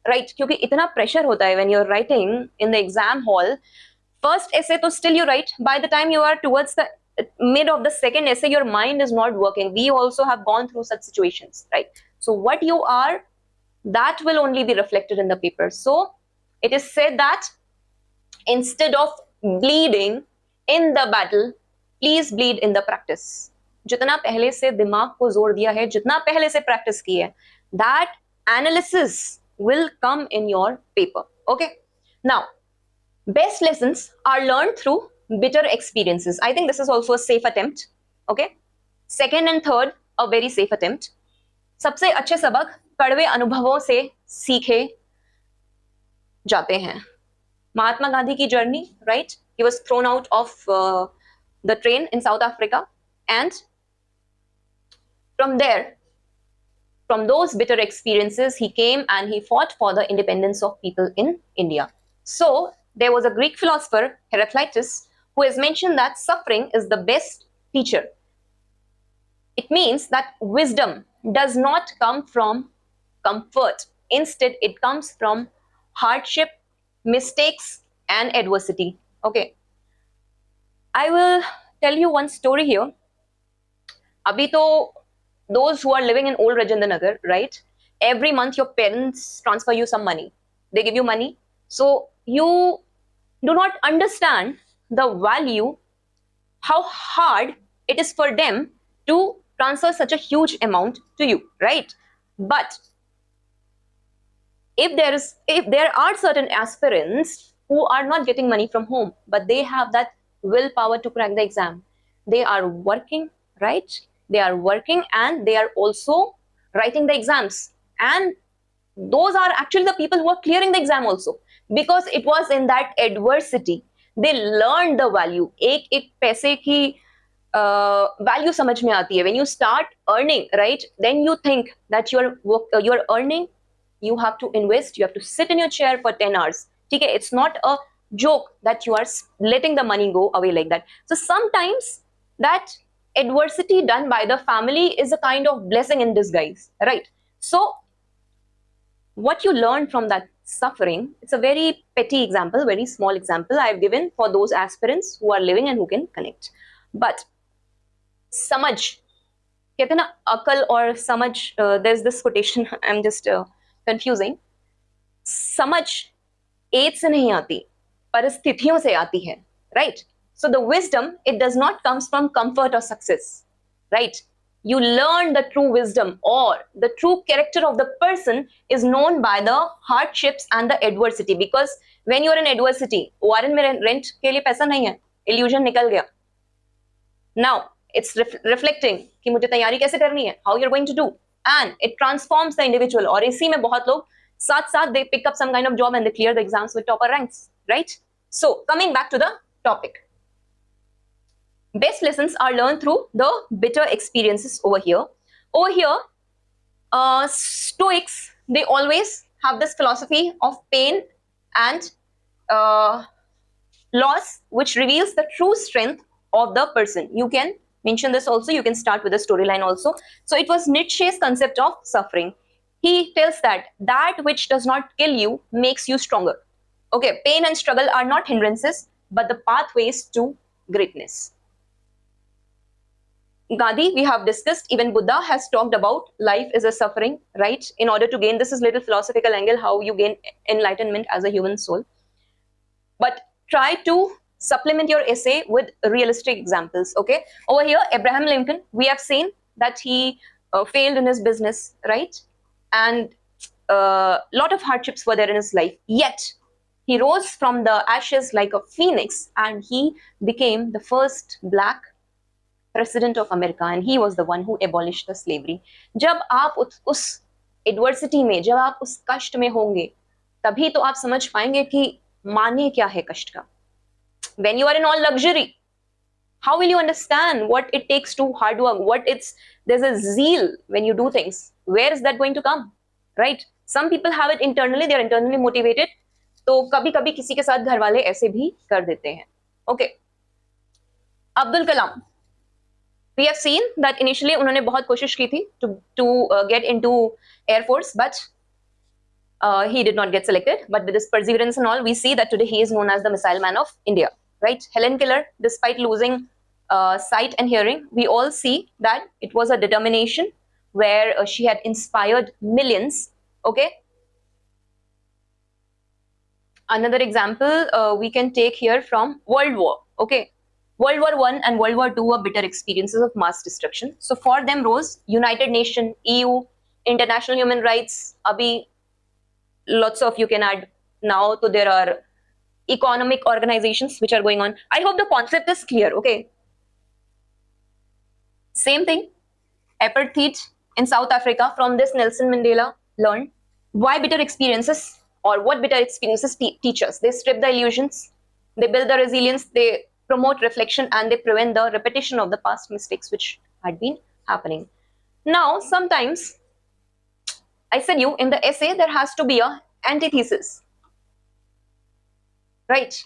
right? Because itna pressure hota hai when you're writing in the exam hall. First essay to still you write, by the time you are towards the mid of the second essay, your mind is not working. We also have gone through such situations, right? So what you are, that will only be reflected in the paper. So it is said that instead of bleeding in the battle, please bleed in the practice. जितना पहले से दिमाग को जोर दिया है, जितना पहले से practice की है, that analysis will come in your paper. Okay, now best lessons are learned through bitter experiences. I think this is also a safe attempt. Okay, second and third a very safe attempt. सबसे अच्छे सबक कड़वे अनुभवों से सीखे जाते हैं. Mahatma Gandhi ki journey, right? He was thrown out of the train in South Africa, and from there, from those bitter experiences, he came and he fought for the independence of people in India. So there was a Greek philosopher, Heraclitus, who has mentioned that suffering is the best teacher. It means that wisdom does not come from comfort. Instead, it comes from hardship, mistakes, and adversity. Okay. I will tell you one story here. Abhi to those who are living in old Rajendra Nagar, right? Every month your parents transfer you some money. They give you money. So you do not understand the value, how hard it is for them to transfer such a huge amount to you, right? But if there are certain aspirants who are not getting money from home, but they have that willpower to crack the exam, they are working, right? They are working and they are also writing the exams, and those are actually the people who are clearing the exam also, because it was in that adversity they learned the value. एक एक पैसे की value समझ में आती है. When you start earning, right, then you think that you're earning, you have to invest, you have to sit in your chair for 10 hours. Okay, it's not a joke that you are letting the money go away like that. So sometimes that adversity done by the family is a kind of blessing in disguise, right? So what you learn from that suffering, it's a very petty example, very small example I've given for those aspirants who are living and who can connect. But samajh, कहते हैं ना अकल और समझ, there's this quotation, I'm just confusing. समझ as से नहीं आती, परिस्थितियों से आती है, right? So the wisdom, it does not comes from comfort or success, right? You learn the true wisdom, or the true character of the person is known by the hardships and the adversity. Because when you are in adversity, वारन में rent के लिए पैसा नहीं है, illusion निकल गया. Now it's reflecting कि मुझे तैयारी कैसे करनी है, how you're going to do, and it transforms the individual. और इसी में बहुत लोग साथ साथ they pick up some kind of job and they clear the exams with topper ranks, right? So coming back to the topic, best lessons are learned through the bitter experiences over here. Over here, Stoics, they always have this philosophy of pain and loss, which reveals the true strength of the person. You can mention this also, you can start with a storyline also. So it was Nietzsche's concept of suffering. He tells that which does not kill you makes you stronger. Okay, pain and struggle are not hindrances, but the pathways to greatness. Gandhi, we have discussed, even Buddha has talked about life is a suffering, right? In order to gain, this is little philosophical angle, how you gain enlightenment as a human soul. But try to supplement your essay with realistic examples, okay? Over here, Abraham Lincoln, we have seen that he failed in his business, right? And a lot of hardships were there in his life. Yet, he rose from the ashes like a phoenix, and he became the first black president of America, and he was the one who abolished the slavery. जब आप उस adversity में, जब आप उस कष्ट में होंगे, तभी तो आप समझ पाएंगे कि माने क्या है कष्ट का. When you are in all luxury, how will you understand what it takes to hard work? There's a zeal when you do things. Where is that going to come, right? Some people have it internally, they are internally motivated. तो कभी-कभी किसी के साथ घर वाले ऐसे भी कर देते हैं. Okay. Abdul Kalam. We have seen that initially उन्होंने बहुत कोशिश की थी to get into Air Force, but he did not get selected. But with this perseverance and all, we see that today he is known as the Missile Man of India, right? Helen Keller, despite losing sight and hearing, we all see that it was a determination where she had inspired millions, okay? Another example we can take here from World War, okay? World War I and World War II were bitter experiences of mass destruction. So for them rose United Nations, EU, international human rights. Abhi lots of you can add now. So there are economic organizations which are going on. I hope the concept is clear. Okay. Same thing. Apartheid in South Africa. From this, Nelson Mandela learned why bitter experiences, or what bitter experiences teach us. They strip the illusions, they build the resilience, they promote reflection, and they prevent the repetition of the past mistakes which had been happening. Now, sometimes I said you in the essay there has to be a antithesis, right?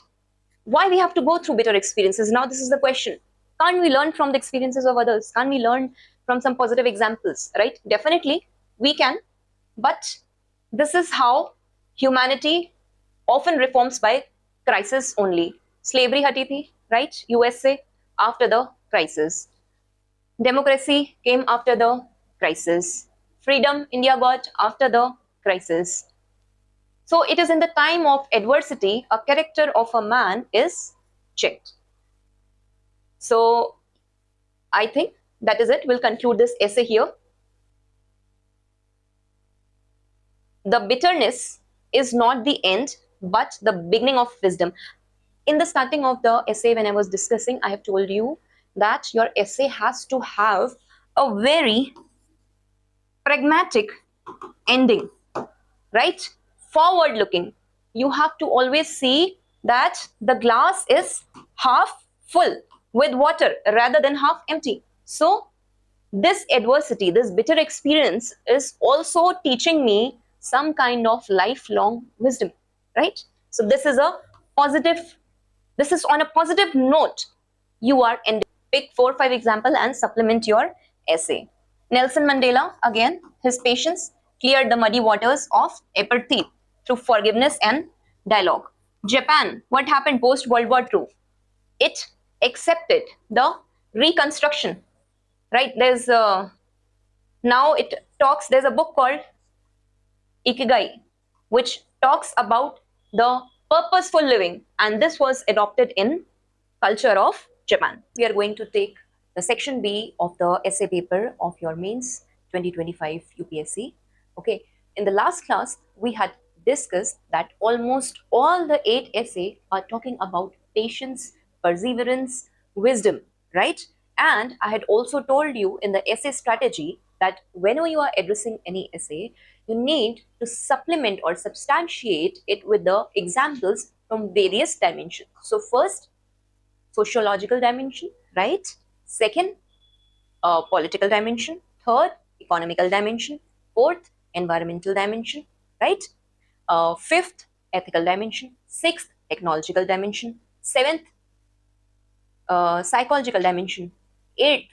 Why we have to go through bitter experiences? Now, this is the question. Can't we learn from the experiences of others? Can't we learn from some positive examples, right? Definitely, we can. But this is how humanity often reforms, by crisis only. Slavery hati thi, right? USA after the crisis. Democracy came after the crisis. Freedom India got after the crisis. So it is in the time of adversity a character of a man is checked. So I think that is it. We'll conclude this essay here. The bitterness is not the end, but the beginning of wisdom. In the starting of the essay, when I was discussing, I have told you that your essay has to have a very pragmatic ending, right? Forward looking. You have to always see that the glass is half full with water rather than half empty. So this adversity, this bitter experience is also teaching me some kind of lifelong wisdom, right? So this is a positive, this is on a positive note. You are ending. Pick 4 or 5 example and supplement your essay. Nelson Mandela, again, his patience cleared the muddy waters of apartheid through forgiveness and dialogue. Japan, what happened post World War II? It accepted the reconstruction, right? There's now it talks, there's a book called Ikigai, which talks about the purposeful living, and this was adopted in culture of Japan. We are going to take the section B of the essay paper of your mains 2025 UPSC. Okay, in the last class we had discussed that almost all the 8 essays are talking about patience, perseverance, wisdom, right? And I had also told you in the essay strategy that whenever you are addressing any essay, you need to supplement or substantiate it with the examples from various dimensions. So first, sociological dimension, right? Second, political dimension. Third, economical dimension. Fourth, environmental dimension, right? Fifth, ethical dimension. Sixth, technological dimension. Seventh, psychological dimension. Eighth,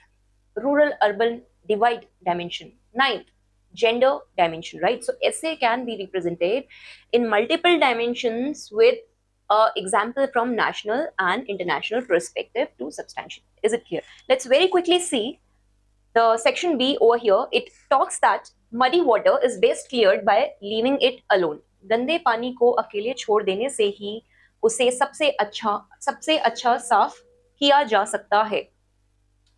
rural-urban divide dimension. Ninth, gender dimension, right? So essay can be represented in multiple dimensions with example from national and international perspective to substantiate. Is it clear? Let's very quickly see the section B over here. It talks that muddy water is best cleared by leaving it alone. गंदे पानी को अकेले छोड़ देने से ही उसे सबसे अच्छा साफ किया जा सकता है.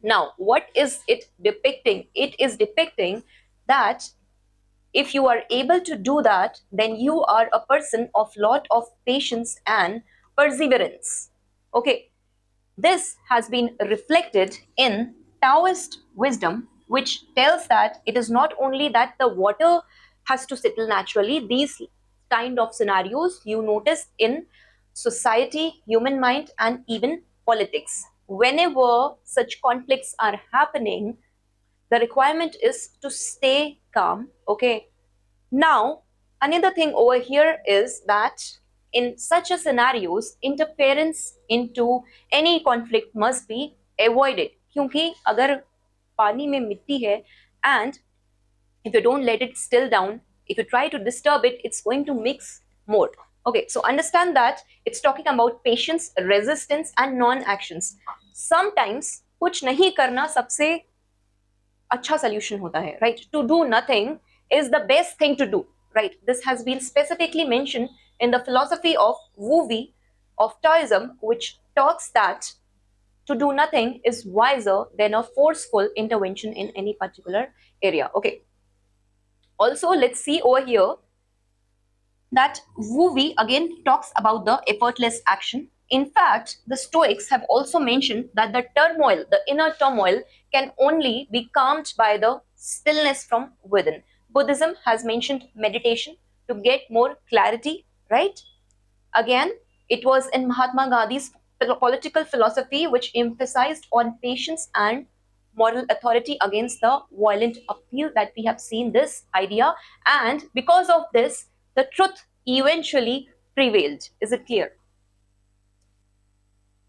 Now, what is it depicting? It is depicting that if you are able to do that, then you are a person of lot of patience and perseverance. Okay, this has been reflected in Taoist wisdom, which tells that it is not only that the water has to settle naturally. These kind of scenarios you notice in society, human mind, and even politics. Whenever such conflicts are happening, the requirement is to stay calm. Okay. Now, another thing over here is that in such a scenarios, interference into any conflict must be avoided. क्योंकि अगर पानी में मिट्टी है and if you don't let it still down, if you try to disturb it, it's going to mix more. Okay, so understand that it's talking about patience, resistance, and non-actions. Sometimes कुछ नहीं करना सबसे अच्छा solution होता है, right? To do nothing is the best thing to do, right? This has been specifically mentioned in the philosophy of Wu Wei of Taoism, which talks that to do nothing is wiser than a forceful intervention in any particular area. Okay. Also, let's see over here that Wuvi again talks about the effortless action. In fact, the Stoics have also mentioned that the turmoil, the inner turmoil, can only be calmed by the stillness from within. Buddhism has mentioned meditation to get more clarity, right? Again, it was in Mahatma Gandhi's political philosophy which emphasized on patience and moral authority against the violent appeal that we have seen this idea, and because of this the truth eventually prevailed. Is it clear?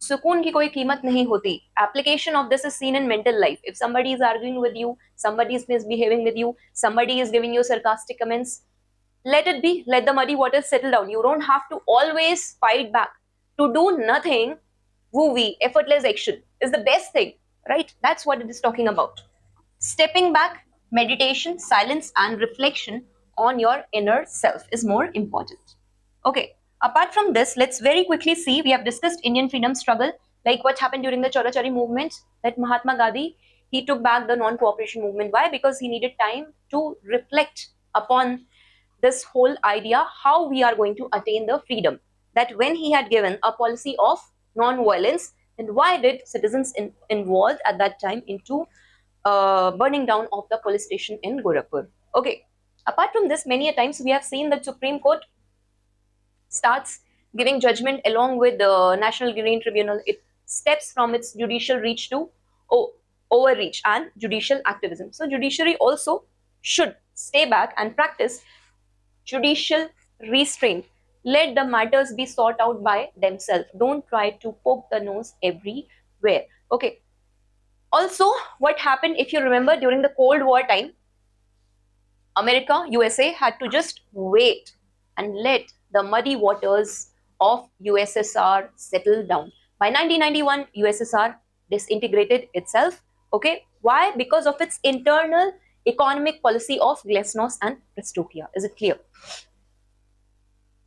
सुकून की कोई कीमत नहीं होती. Application of this is seen in mental life. If somebody is arguing with you, somebody is misbehaving with you, somebody is giving you sarcastic comments, let it be. Let the muddy waters settle down. You don't have to always fight back. To do nothing, woo-wee, effortless action is the best thing, right? That's what it is talking about. Stepping back, meditation, silence, and reflection on your inner self is more important. Okay, apart from this, let's very quickly see. We have discussed Indian freedom struggle, like what happened during the Chorachari movement, that Mahatma Gandhi, he took back the non-cooperation movement. Why? Because he needed time to reflect upon this whole idea how we are going to attain the freedom. That when he had given a policy of non-violence, and why did citizens involved at that time into burning down of the police station in Gorakhpur? Okay. Apart from this, many a times we have seen that Supreme Court starts giving judgment along with the National Green Tribunal. It steps from its judicial reach to overreach and judicial activism. So judiciary also should stay back and practice judicial restraint. Let the matters be sought out by themselves. Don't try to poke the nose everywhere. Okay. Also, what happened, if you remember, during the Cold War time, America, USA had to just wait and let the muddy waters of USSR settle down. By 1991, USSR disintegrated itself. Okay. Why? Because of its internal economic policy of glasnost and Prestokia. Is it clear?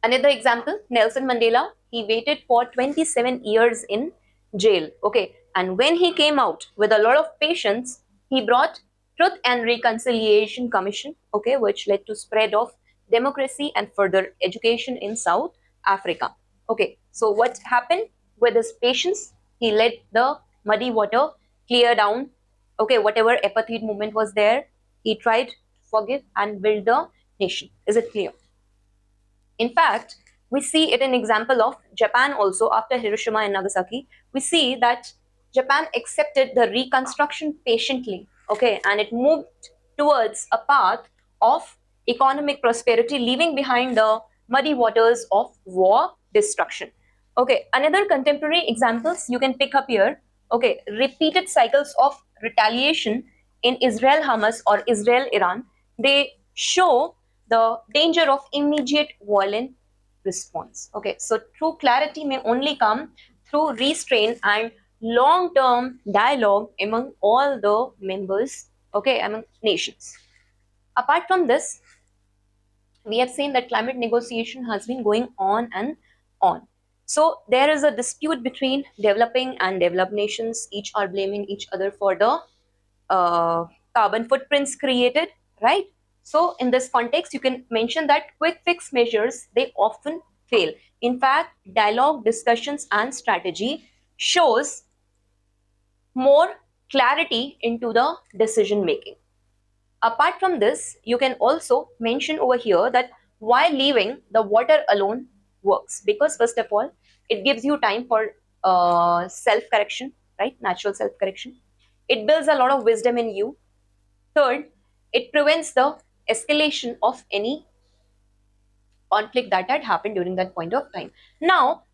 Another example, Nelson Mandela, he waited for 27 years in jail. Okay. And when he came out with a lot of patience, he brought Truth and Reconciliation Commission, okay, which led to spread of democracy and further education in South Africa. Okay, so what happened with his patience? He let the muddy water clear down. Okay, whatever apathy movement was there, he tried to forgive and build the nation. Is it clear? In fact, we see it in example of Japan also. After Hiroshima and Nagasaki, we see that Japan accepted the reconstruction patiently, okay, and it moved towards a path of economic prosperity, leaving behind the muddy waters of war destruction. Okay, another contemporary examples you can pick up here. Okay, repeated cycles of retaliation in Israel-Hamas or Israel-Iran, they show the danger of immediate violent response. Okay, so true clarity may only come through restraint and long-term dialogue among all the members, okay, among nations. Apart from this, we have seen that climate negotiation has been going on and on. So there is a dispute between developing and developed nations. Each are blaming each other for the carbon footprints created, right? So in this context, you can mention that quick fix measures, they often fail. In fact, dialogue, discussions, and strategy shows more clarity into the decision making. Apart from this, you can also mention over here that while leaving the water alone works, because first of all, it gives you time for self-correction, right? Natural self-correction. It builds a lot of wisdom in you. Third, it prevents the escalation of any conflict that had happened during that point of time. Now,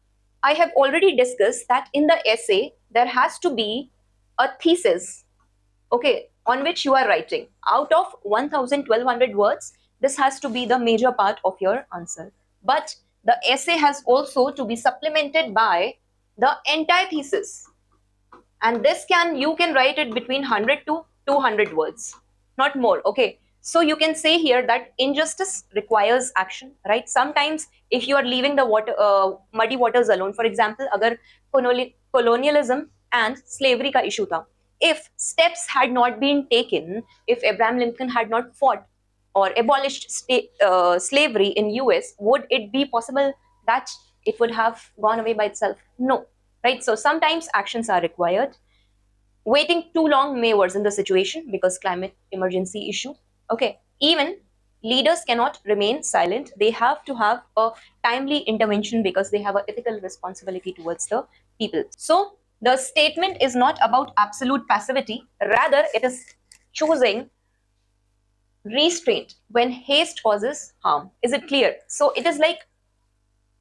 I have already discussed that in the essay, there has to be a thesis, okay, on which you are writing. Out of 1,1200 words, this has to be the major part of your answer. But the essay has also to be supplemented by the entire thesis. And this you can write it between 100 to 200 words, not more, okay? So you can say here that injustice requires action, right? Sometimes if you are leaving the muddy waters alone, for example, agar colonialism and slavery ka issue tha, if steps had not been taken, if Abraham Lincoln had not fought, or abolished slavery in US, would it be possible that it would have gone away by itself? No, right? So sometimes actions are required. Waiting too long may worsen the situation because climate emergency issue. Okay, even leaders cannot remain silent. They have to have a timely intervention because they have an ethical responsibility towards the people. So the statement is not about absolute passivity, rather it is choosing restraint when haste causes harm. Is it clear? So it is like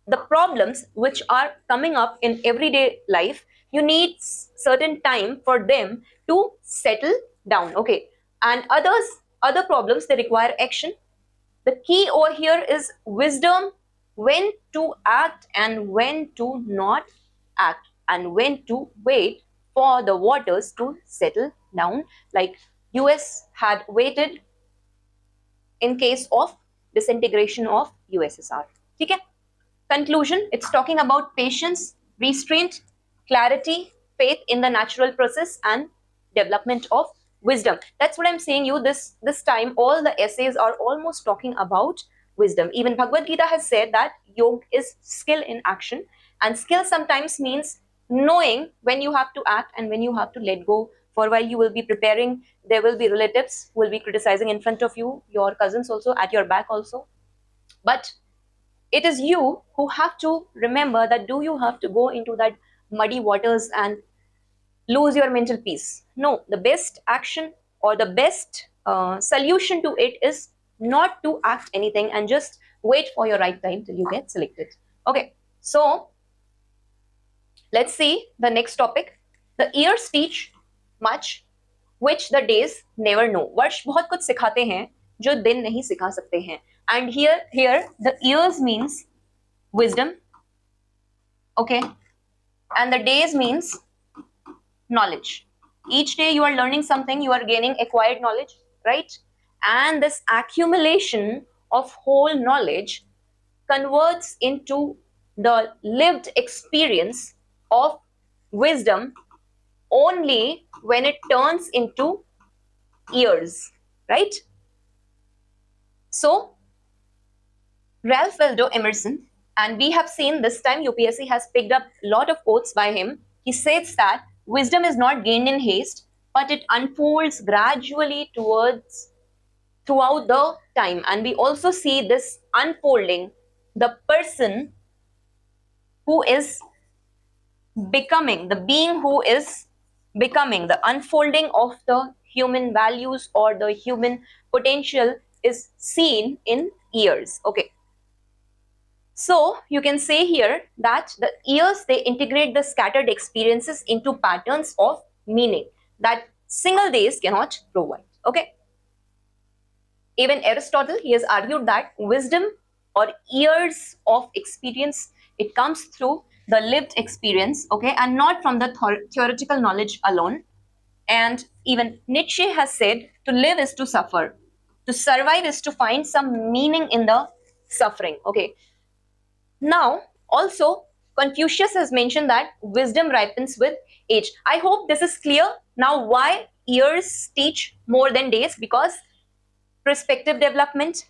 the problems which are coming up in everyday life, you need certain time for them to settle down. Okay, and other problems, they require action. The key over here is wisdom, when to act and when to not act, and when to wait for the waters to settle down, like US had waited in case of disintegration of USSR. ठीक है? Conclusion, it's talking about patience, restraint, clarity, faith in the natural process, and development of wisdom. That's what I'm saying you. This time, all the essays are almost talking about wisdom. Even Bhagavad Gita has said that yoga is skill in action, and skill sometimes means knowing when you have to act and when you have to let go. For a while you will be preparing, there will be relatives who will be criticizing in front of you, your cousins also, at your back also. But it is you who have to remember that do you have to go into that muddy waters and lose your mental peace? No, the best action or the best solution to it is not to act anything and just wait for your right time till you get selected. Okay, so let's see the next topic. The years teach much which the days never know. वर्ष बहुत कुछ सिखाते हैं जो दिन नहीं सिखा सकते हैं. And here the years means wisdom, okay, and the days means knowledge. Each day you are learning something, you are gaining acquired knowledge, right? And this accumulation of whole knowledge converts into the lived experience of wisdom only when it turns into years, right? So Ralph Waldo Emerson, and we have seen this time UPSC has picked up a lot of quotes by him. He says that wisdom is not gained in haste, but it unfolds gradually throughout the time. And we also see this unfolding, the person who is becoming, the being who is becoming, the unfolding of the human values or the human potential is seen in years. Okay. So you can say here that the years, they integrate the scattered experiences into patterns of meaning that single days cannot provide. Okay. Even Aristotle, he has argued that wisdom or years of experience, it comes through the lived experience, okay, and not from the theoretical knowledge alone. And even Nietzsche has said to live is to suffer, to survive is to find some meaning in the suffering. Okay. Now, also, Confucius has mentioned that wisdom ripens with age. I hope this is clear. Now, why years teach more than days? Because perspective development,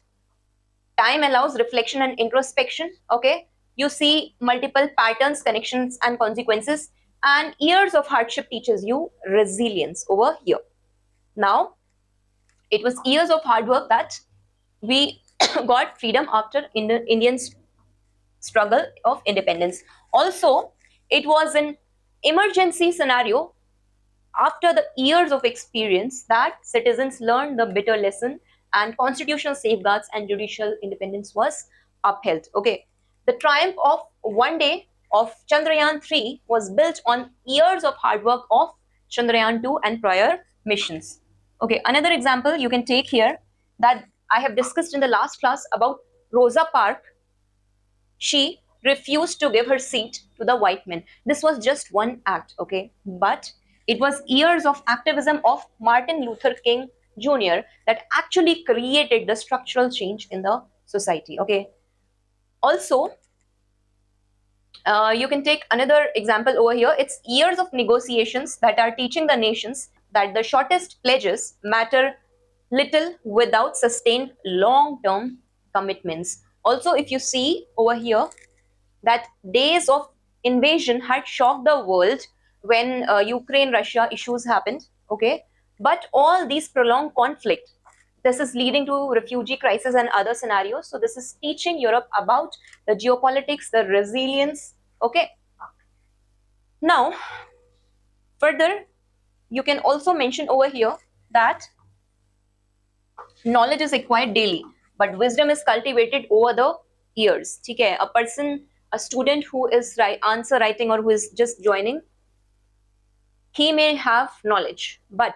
time allows reflection and introspection. Okay, you see multiple patterns, connections, and consequences. And years of hardship teaches you resilience over here. Now, it was years of hard work that we got freedom after Indians struggle of independence. Also, it was an emergency scenario after the years of experience that citizens learned the bitter lesson and constitutional safeguards and judicial independence was upheld. Okay, the triumph of one day of Chandrayaan-3 was built on years of hard work of Chandrayaan-2 and prior missions. Okay, another example you can take here that I have discussed in the last class about Rosa Parks. She refused to give her seat to the white men. This was just one act, okay? But it was years of activism of Martin Luther King Jr. that actually created the structural change in the society, okay? Also, you can take another example over here. It's years of negotiations that are teaching the nations that the shortest pledges matter little without sustained long-term commitments. Also, if you see over here, that days of invasion had shocked the world when Ukraine-Russia issues happened, okay? But all these prolonged conflict, this is leading to refugee crisis and other scenarios. So this is teaching Europe about the geopolitics, the resilience, okay? Now, further, you can also mention over here that knowledge is acquired daily, but wisdom is cultivated over the years. Okay, a person, a student who is answer writing or who is just joining, he may have knowledge, but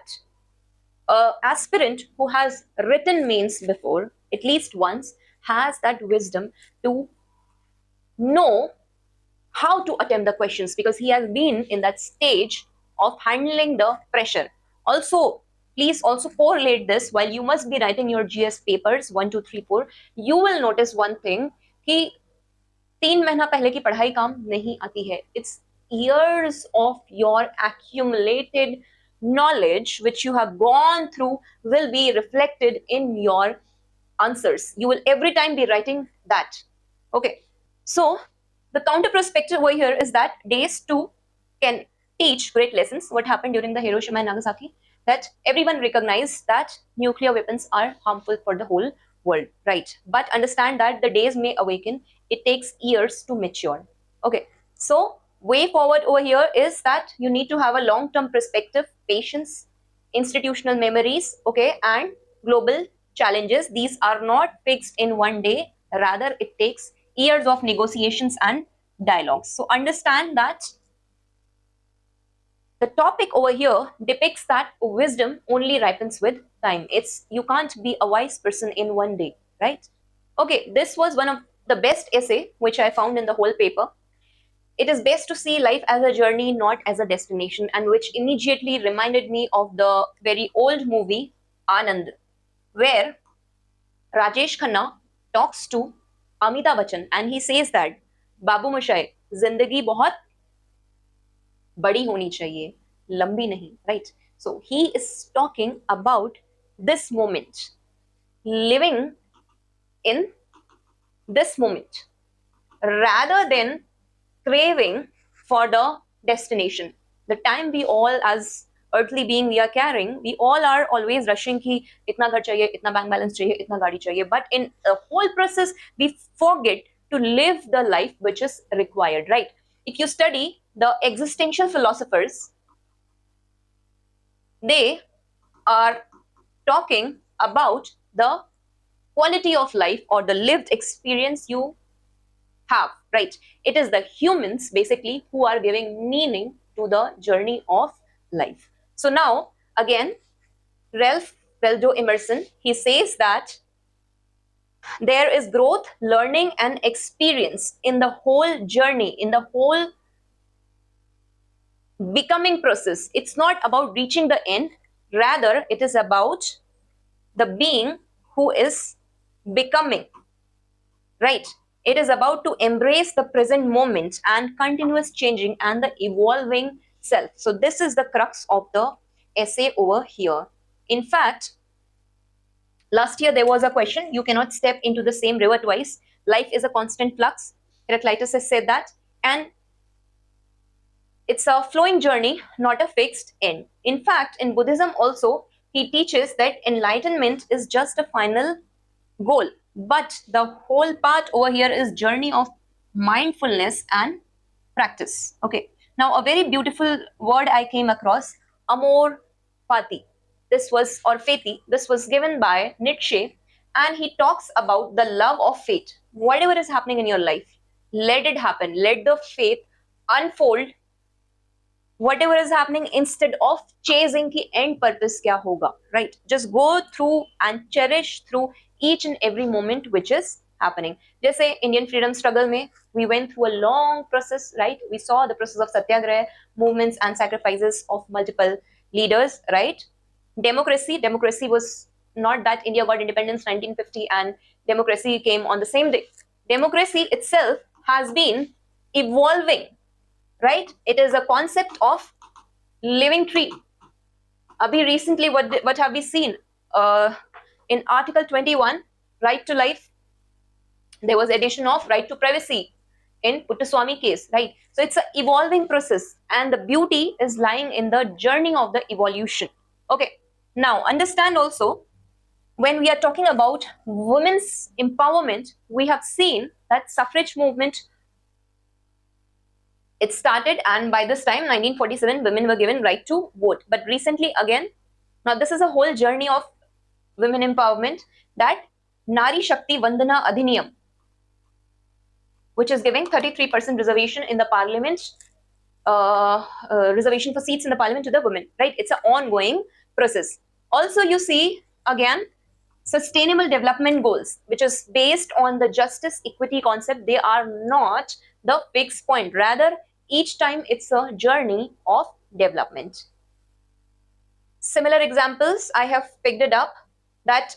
a aspirant who has written mains before, at least once, has that wisdom to know how to attempt the questions because he has been in that stage of handling the pressure. Also, please also correlate this while you must be writing your GS papers 1, 2, 3, 4. You will notice one thing कि 3 महीना पहले की पढ़ाई काम नहीं आती है. It's years of your accumulated knowledge which you have gone through will be reflected in your answers. You will every time be writing that. Okay. So the counter perspective over here is that days too can teach great lessons. What happened during the Hiroshima and Nagasaki? That everyone recognized that nuclear weapons are harmful for the whole world, right? But understand that the days may awaken. It takes years to mature. Okay, so way forward over here is that you need to have a long-term perspective, patience, institutional memories, okay, and global challenges. These are not fixed in one day. Rather, it takes years of negotiations and dialogues. So understand that the topic over here depicts that wisdom only ripens with time. You can't be a wise person in one day, right? Okay, this was one of the best essay which I found in the whole paper. It is best to see life as a journey, not as a destination, and which immediately reminded me of the very old movie Anand, where Rajesh Khanna talks to Amitabh Bachchan and he says that बाबू मशाई जिंदगी बहुत बड़ी होनी चाहिए, लंबी नहीं, right? So he is talking about this moment, living in this moment rather than craving for the destination. The time we all as earthly being we are carrying, we all are always rushing कि इतना घर चाहिए, इतना bank balance चाहिए, इतना गाड़ी चाहिए. But in the whole process, we forget to live the life which is required, right? If you study the existential philosophers, they are talking about the quality of life or the lived experience you have, right? It is the humans basically who are giving meaning to the journey of life. So now again, Ralph Waldo Emerson, he says that there is growth, learning and experience in the whole journey, in the whole becoming process. It's not about reaching the end, rather it is about the being who is becoming, right? It is about to embrace the present moment and continuous changing and the evolving self. So this is the crux of the essay over here. In fact, last year there was a question, you cannot step into the same river twice. Life is a constant flux. Heraclitus has said that. And it's a flowing journey, not a fixed end. In fact, in Buddhism also, he teaches that enlightenment is just a final goal. But the whole part over here is journey of mindfulness and practice. Okay. Now, a very beautiful word I came across, amor fati. This was, or fati, this was given by Nietzsche, and he talks about the love of fate. Whatever is happening in your life, let it happen. Let the faith unfold. Whatever is happening, instead of chasing the end purpose kya hoga, right? Just go through and cherish through each and every moment which is happening. Just say Indian freedom struggle mein, we went through a long process, right? We saw the process of satyagraha, movements and sacrifices of multiple leaders, right? Democracy was not that India got independence 1950 and democracy came on the same day. Democracy itself has been evolving, right? It is a concept of living tree. Abhi recently, what have we seen? in Article 21, right to life, there was addition of right to privacy in Puttaswamy case, right? So it's an evolving process, and the beauty is lying in the journey of the evolution. Okay, now understand also, when we are talking about women's empowerment, we have seen that suffrage movement, it started, and by this time 1947 women were given right to vote. But recently again, now this is a whole journey of women empowerment, that Nari Shakti Vandana Adhiniyam, which is giving 33% reservation in the parliament, reservation for seats in the parliament to the women, right? It's an ongoing process. Also, you see again, sustainable development goals, which is based on the justice equity concept. They are not the fixed point, rather each time it's a journey of development. Similar examples I have picked it up, that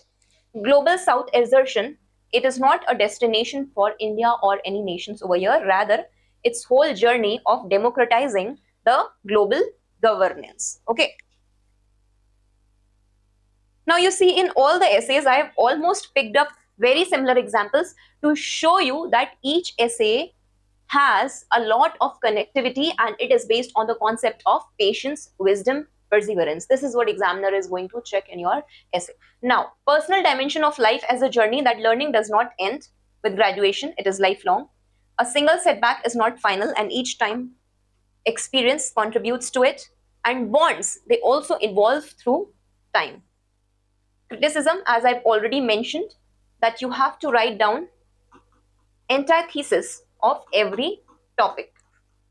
global south assertion, it is not a destination for India or any nations over here, rather its whole journey of democratizing the global governance. Okay, now you see, in all the essays I have almost picked up very similar examples to show you that each essay has a lot of connectivity, and it is based on the concept of patience, wisdom, perseverance. This is what examiner is going to check in your essay. Now, personal dimension of life as a journey, that learning does not end with graduation, it is lifelong. A single setback is not final, and each time experience contributes to it. And bonds, they also evolve through time. Criticism, as I've already mentioned, that you have to write down entire thesis of every topic,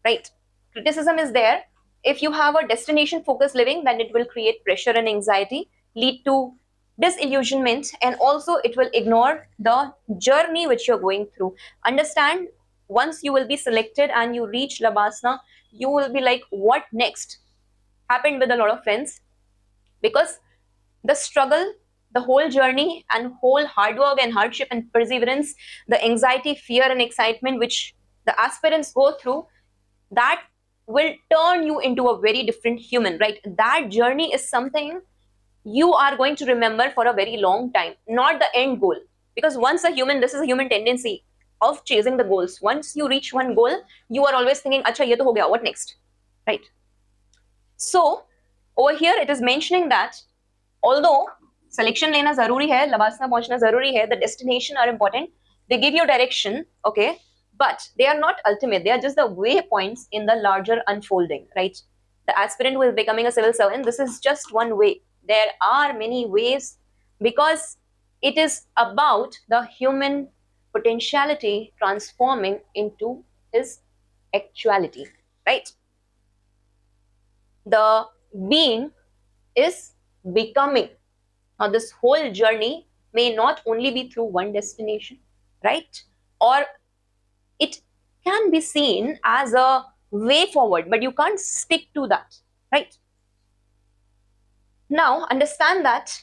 right? Criticism is there. If you have a destination focused living, then it will create pressure and anxiety, lead to disillusionment, and also it will ignore the journey which you're going through. Understand, once you will be selected and you reach Labasna, you will be like, what next? Happened with a lot of friends, because the struggle, the whole journey and whole hard work and hardship and perseverance, the anxiety, fear and excitement which the aspirants go through, that will turn you into a very different human, right? That journey is something you are going to remember for a very long time, not the end goal. Because once a human, this is a human tendency of chasing the goals. Once you reach one goal, you are always thinking, acha, ye to ho gaya, what next, right? So over here it is mentioning that although selection लेना जरूरी है, लबासना पहुंचना जरूरी है, the destination are important, they give you direction, okay, but they are not ultimate, they are just the waypoints in the larger unfolding, right? The aspirant who is becoming a civil servant, this is just one way. There are many ways, because it is about the human potentiality transforming into his actuality, right? The being is becoming. Now, this whole journey may not only be through one destination, right? Or it can be seen as a way forward, but you can't stick to that, right? Now, understand that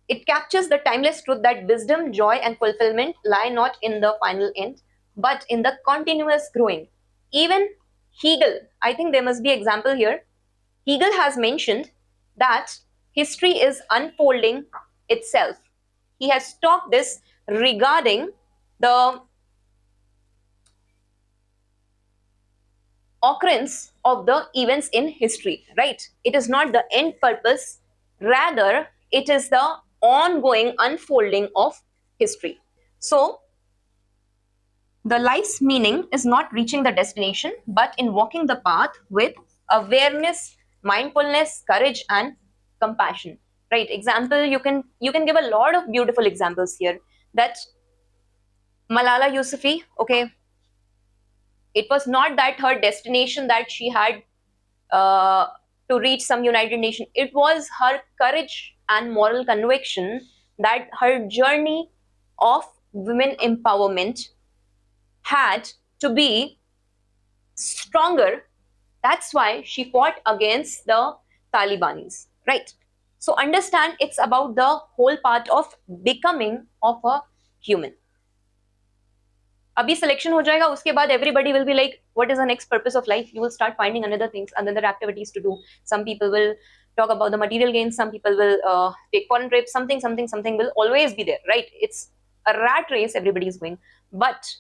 it captures the timeless truth that wisdom, joy, and fulfillment lie not in the final end, but in the continuous growing. Even Hegel, I think there must be an example here. Hegel has mentioned that history is unfolding itself. He has talked this regarding the occurrence of the events in history, right? It is not the end purpose, rather it is the ongoing unfolding of history. So the life's meaning is not reaching the destination, but in walking the path with awareness, mindfulness, courage, and compassion, right? Example, you can give a lot of beautiful examples here, that Malala Yousafzai, okay, it was not that her destination that she had to reach some United Nations. It was her courage and moral conviction that her journey of women empowerment had to be stronger. That's why she fought against the Talibanis, right? So understand, it's about the whole part of becoming of a human. अभी selection हो जाएगा, उसके बाद everybody will be like, what is the next purpose of life? You will start finding another things, another activities to do. Some people will talk about the material gains, some people will take foreign trips, something will always be there, right? It's a rat race everybody is going. But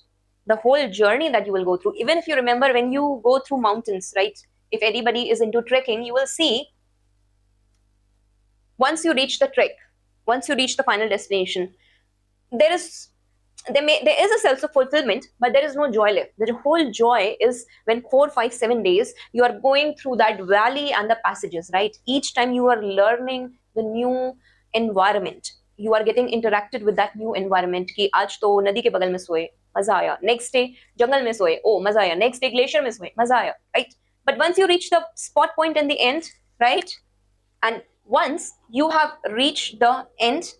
the whole journey that you will go through, even if you remember when you go through mountains, right? If anybody is into trekking, you will see once you reach the trek, once you reach the final destination, there is there is a sense of fulfillment, but there is no joy left. The whole joy is when 4, 5, 7 days you are going through that valley and the passages, right? Each time you are learning the new environment, you are getting interacted with that new environment. कि आज तो नदी के बगल में सोए, मजा आया. Next day जंगल में सोए, oh मजा आया. Next day glacier में सोए, मजा आया, right? But once you reach the spot point in the end, right? And once you have reached the end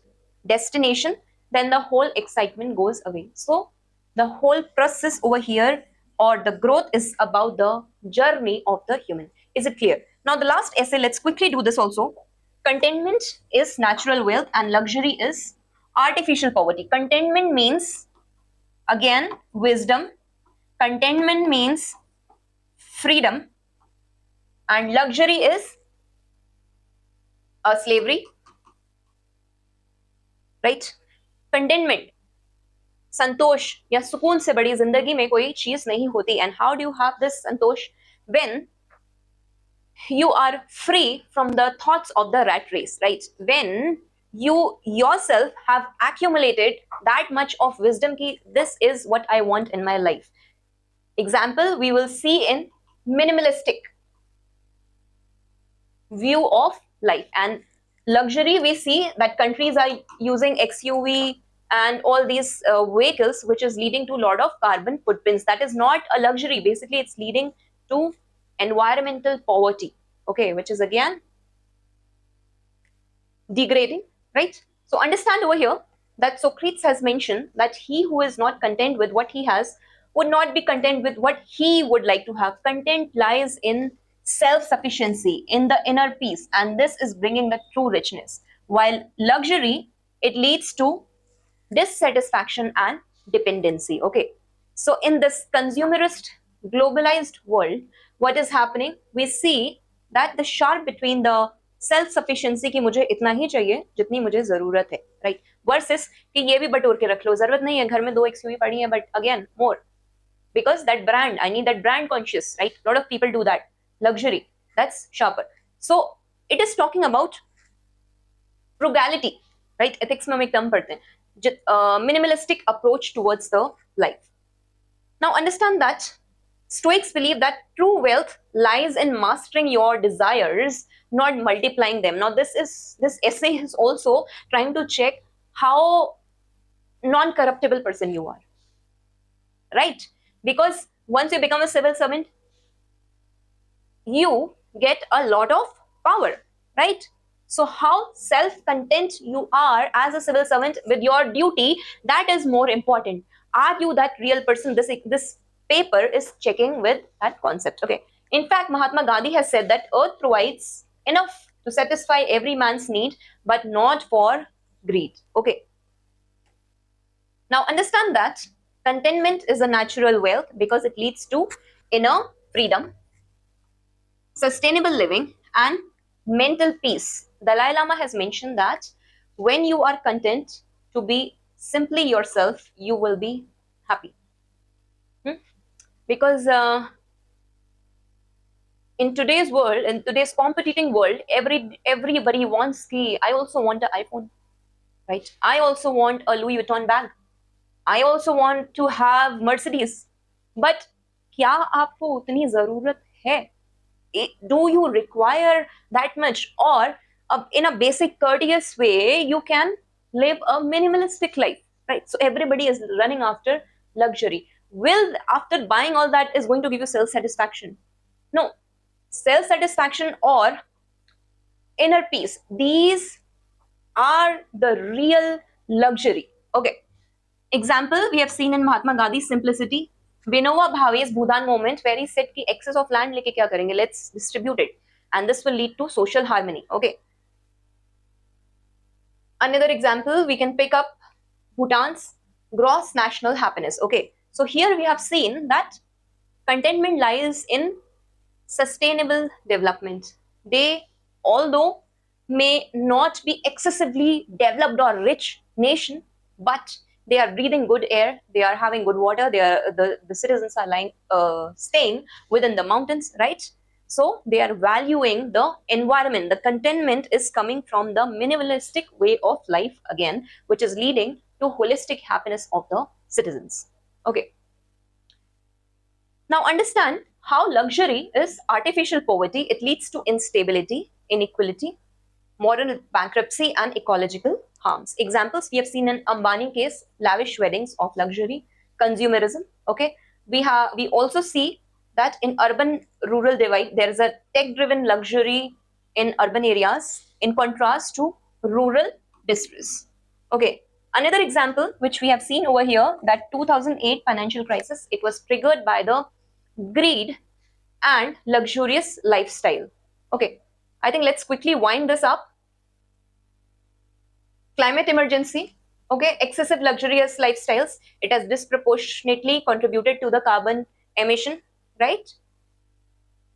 destination, then the whole excitement goes away. So the whole process over here, or the growth, is about the journey of the human. Is it clear? Now the last essay, let's quickly do this also. Contentment is natural wealth and luxury is artificial poverty. Contentment means, again, wisdom. Contentment means freedom. And luxury is slavery, right? Contentment, संतोष या सुकून से बड़ी जिंदगी में कोई चीज नहीं होती. And how do you have this Santosh? When you are free from the thoughts of the rat race, right? When you yourself have accumulated that much of wisdom ki this is what I want in my life. Example we will see in minimalistic view of life. And luxury, we see that countries are using XUV and all these vehicles, which is leading to a lot of carbon footprints. That is not a luxury. Basically, it's leading to environmental poverty, okay, which is again degrading, right? So understand over here that Socrates has mentioned that he who is not content with what he has would not be content with what he would like to have. Content lies in self-sufficiency, in the inner peace, and this is bringing the true richness. While luxury, it leads to dissatisfaction and dependency, okay? So in this consumerist, globalized world, what is happening? We see that the sharp between the self-sufficiency कि मुझे इतना ही चाहिए जितनी मुझे जरूरत है, right? Versus कि ये भी बटोर के रख लो, जरूरत नहीं है, घर में 2 XUV पड़ी है, but again more because that brand, I need that brand conscious, right? A lot of people do that. Luxury, that's sharper. So it is talking about frugality, right? Ethics में हम एक term पढ़ते हैं, minimalistic approach towards the life. Now understand that Stoics believe that true wealth lies in mastering your desires, not multiplying them. Now this essay is also trying to check how non-corruptible person you are, right? Because once you become a civil servant, you get a lot of power, right? So how self-content you are as a civil servant with your duty, that is more important. Are you that real person? This paper is checking with that concept, okay? In fact, Mahatma Gandhi has said that earth provides enough to satisfy every man's need, but not for greed, okay? Now understand that contentment is a natural wealth because it leads to inner freedom, sustainable living, and mental peace. Dalai Lama has mentioned that when you are content to be simply yourself, you will be happy. Because in today's world, in today's competing world, everybody wants ki, I also want an iPhone, right? I also want a Louis Vuitton bag. I also want to have Mercedes. But क्या आपको उतनी जरूरत है? Do you require that much? Or in a basic courteous way, you can live a minimalistic life, right? So everybody is running after luxury. Will after buying all that is going to give you self-satisfaction? No. Self-satisfaction or inner peace, these are the real luxury, okay? Example we have seen in Mahatma Gandhi's simplicity. Vinoba Bhave's Bhudan moment, where he said कि excess of land लेके क्या करेंगे? Let's distribute it, and this will lead to social harmony. Okay. Another example we can pick up Bhutan's gross national happiness. Okay. So here we have seen that contentment lies in sustainable development. They although may not be excessively developed or rich nation, but they are breathing good air, they are having good water, the citizens are staying within the mountains, right? So they are valuing the environment. The contentment is coming from the minimalistic way of life again, which is leading to holistic happiness of the citizens. Okay. Now understand how luxury is artificial poverty. It leads to instability, inequality, moral bankruptcy, and ecological harms. Examples we have seen in Ambani case, lavish weddings of luxury, consumerism. Okay, we also see that in urban rural divide there is a tech driven luxury in urban areas in contrast to rural distress. Okay, another example which we have seen over here, that 2008 financial crisis, it was triggered by the greed and luxurious lifestyle. Okay, I think let's quickly wind this up. Climate emergency. Okay, excessive luxurious lifestyles, it has disproportionately contributed to the carbon emission, right?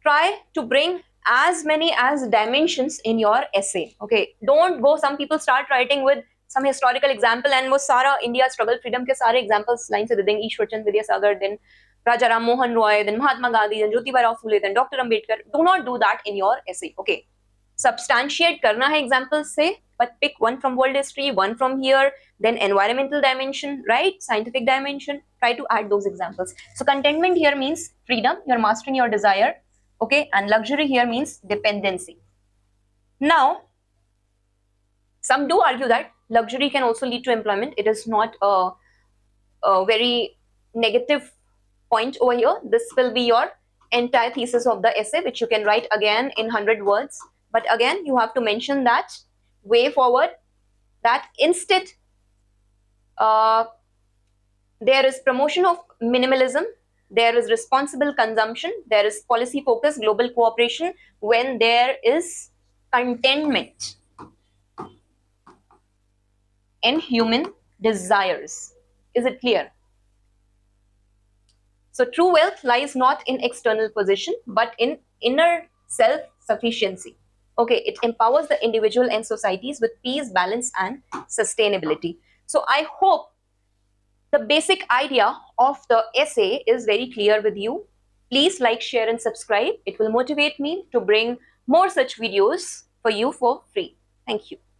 Try to bring as many as dimensions in your essay. Okay, don't go, some people start writing with some historical example and वो सारा India struggle freedom के सारे examples line से दे देंगे, Ishwar Chandra Vidyasagar, then Raja Ram Mohan Roy, then Mahatma Gandhi, then Jyotiba Rao Phule, then Dr. Ambedkar. Do not do that in your essay. Okay, substantiate करना है examples से, but pick one from world history, one from here, then environmental dimension, right? Scientific dimension. Try to add those examples. So contentment here means freedom, you're mastering your desire. Okay, and luxury here means dependency. Now, some do argue that luxury can also lead to employment. It is not a very negative point over here. This will be your entire thesis of the essay, which you can write again in 100 words. But again, you have to mention that way forward, that instead there is promotion of minimalism, there is responsible consumption, there is policy focused global cooperation when there is contentment in human desires. Is it clear? So true wealth lies not in external possession, but in inner self-sufficiency. Okay, it empowers the individual and societies with peace, balance, and sustainability. So I hope the basic idea of the essay is very clear with you. Please like, share, and subscribe. It will motivate me to bring more such videos for you for free. Thank you.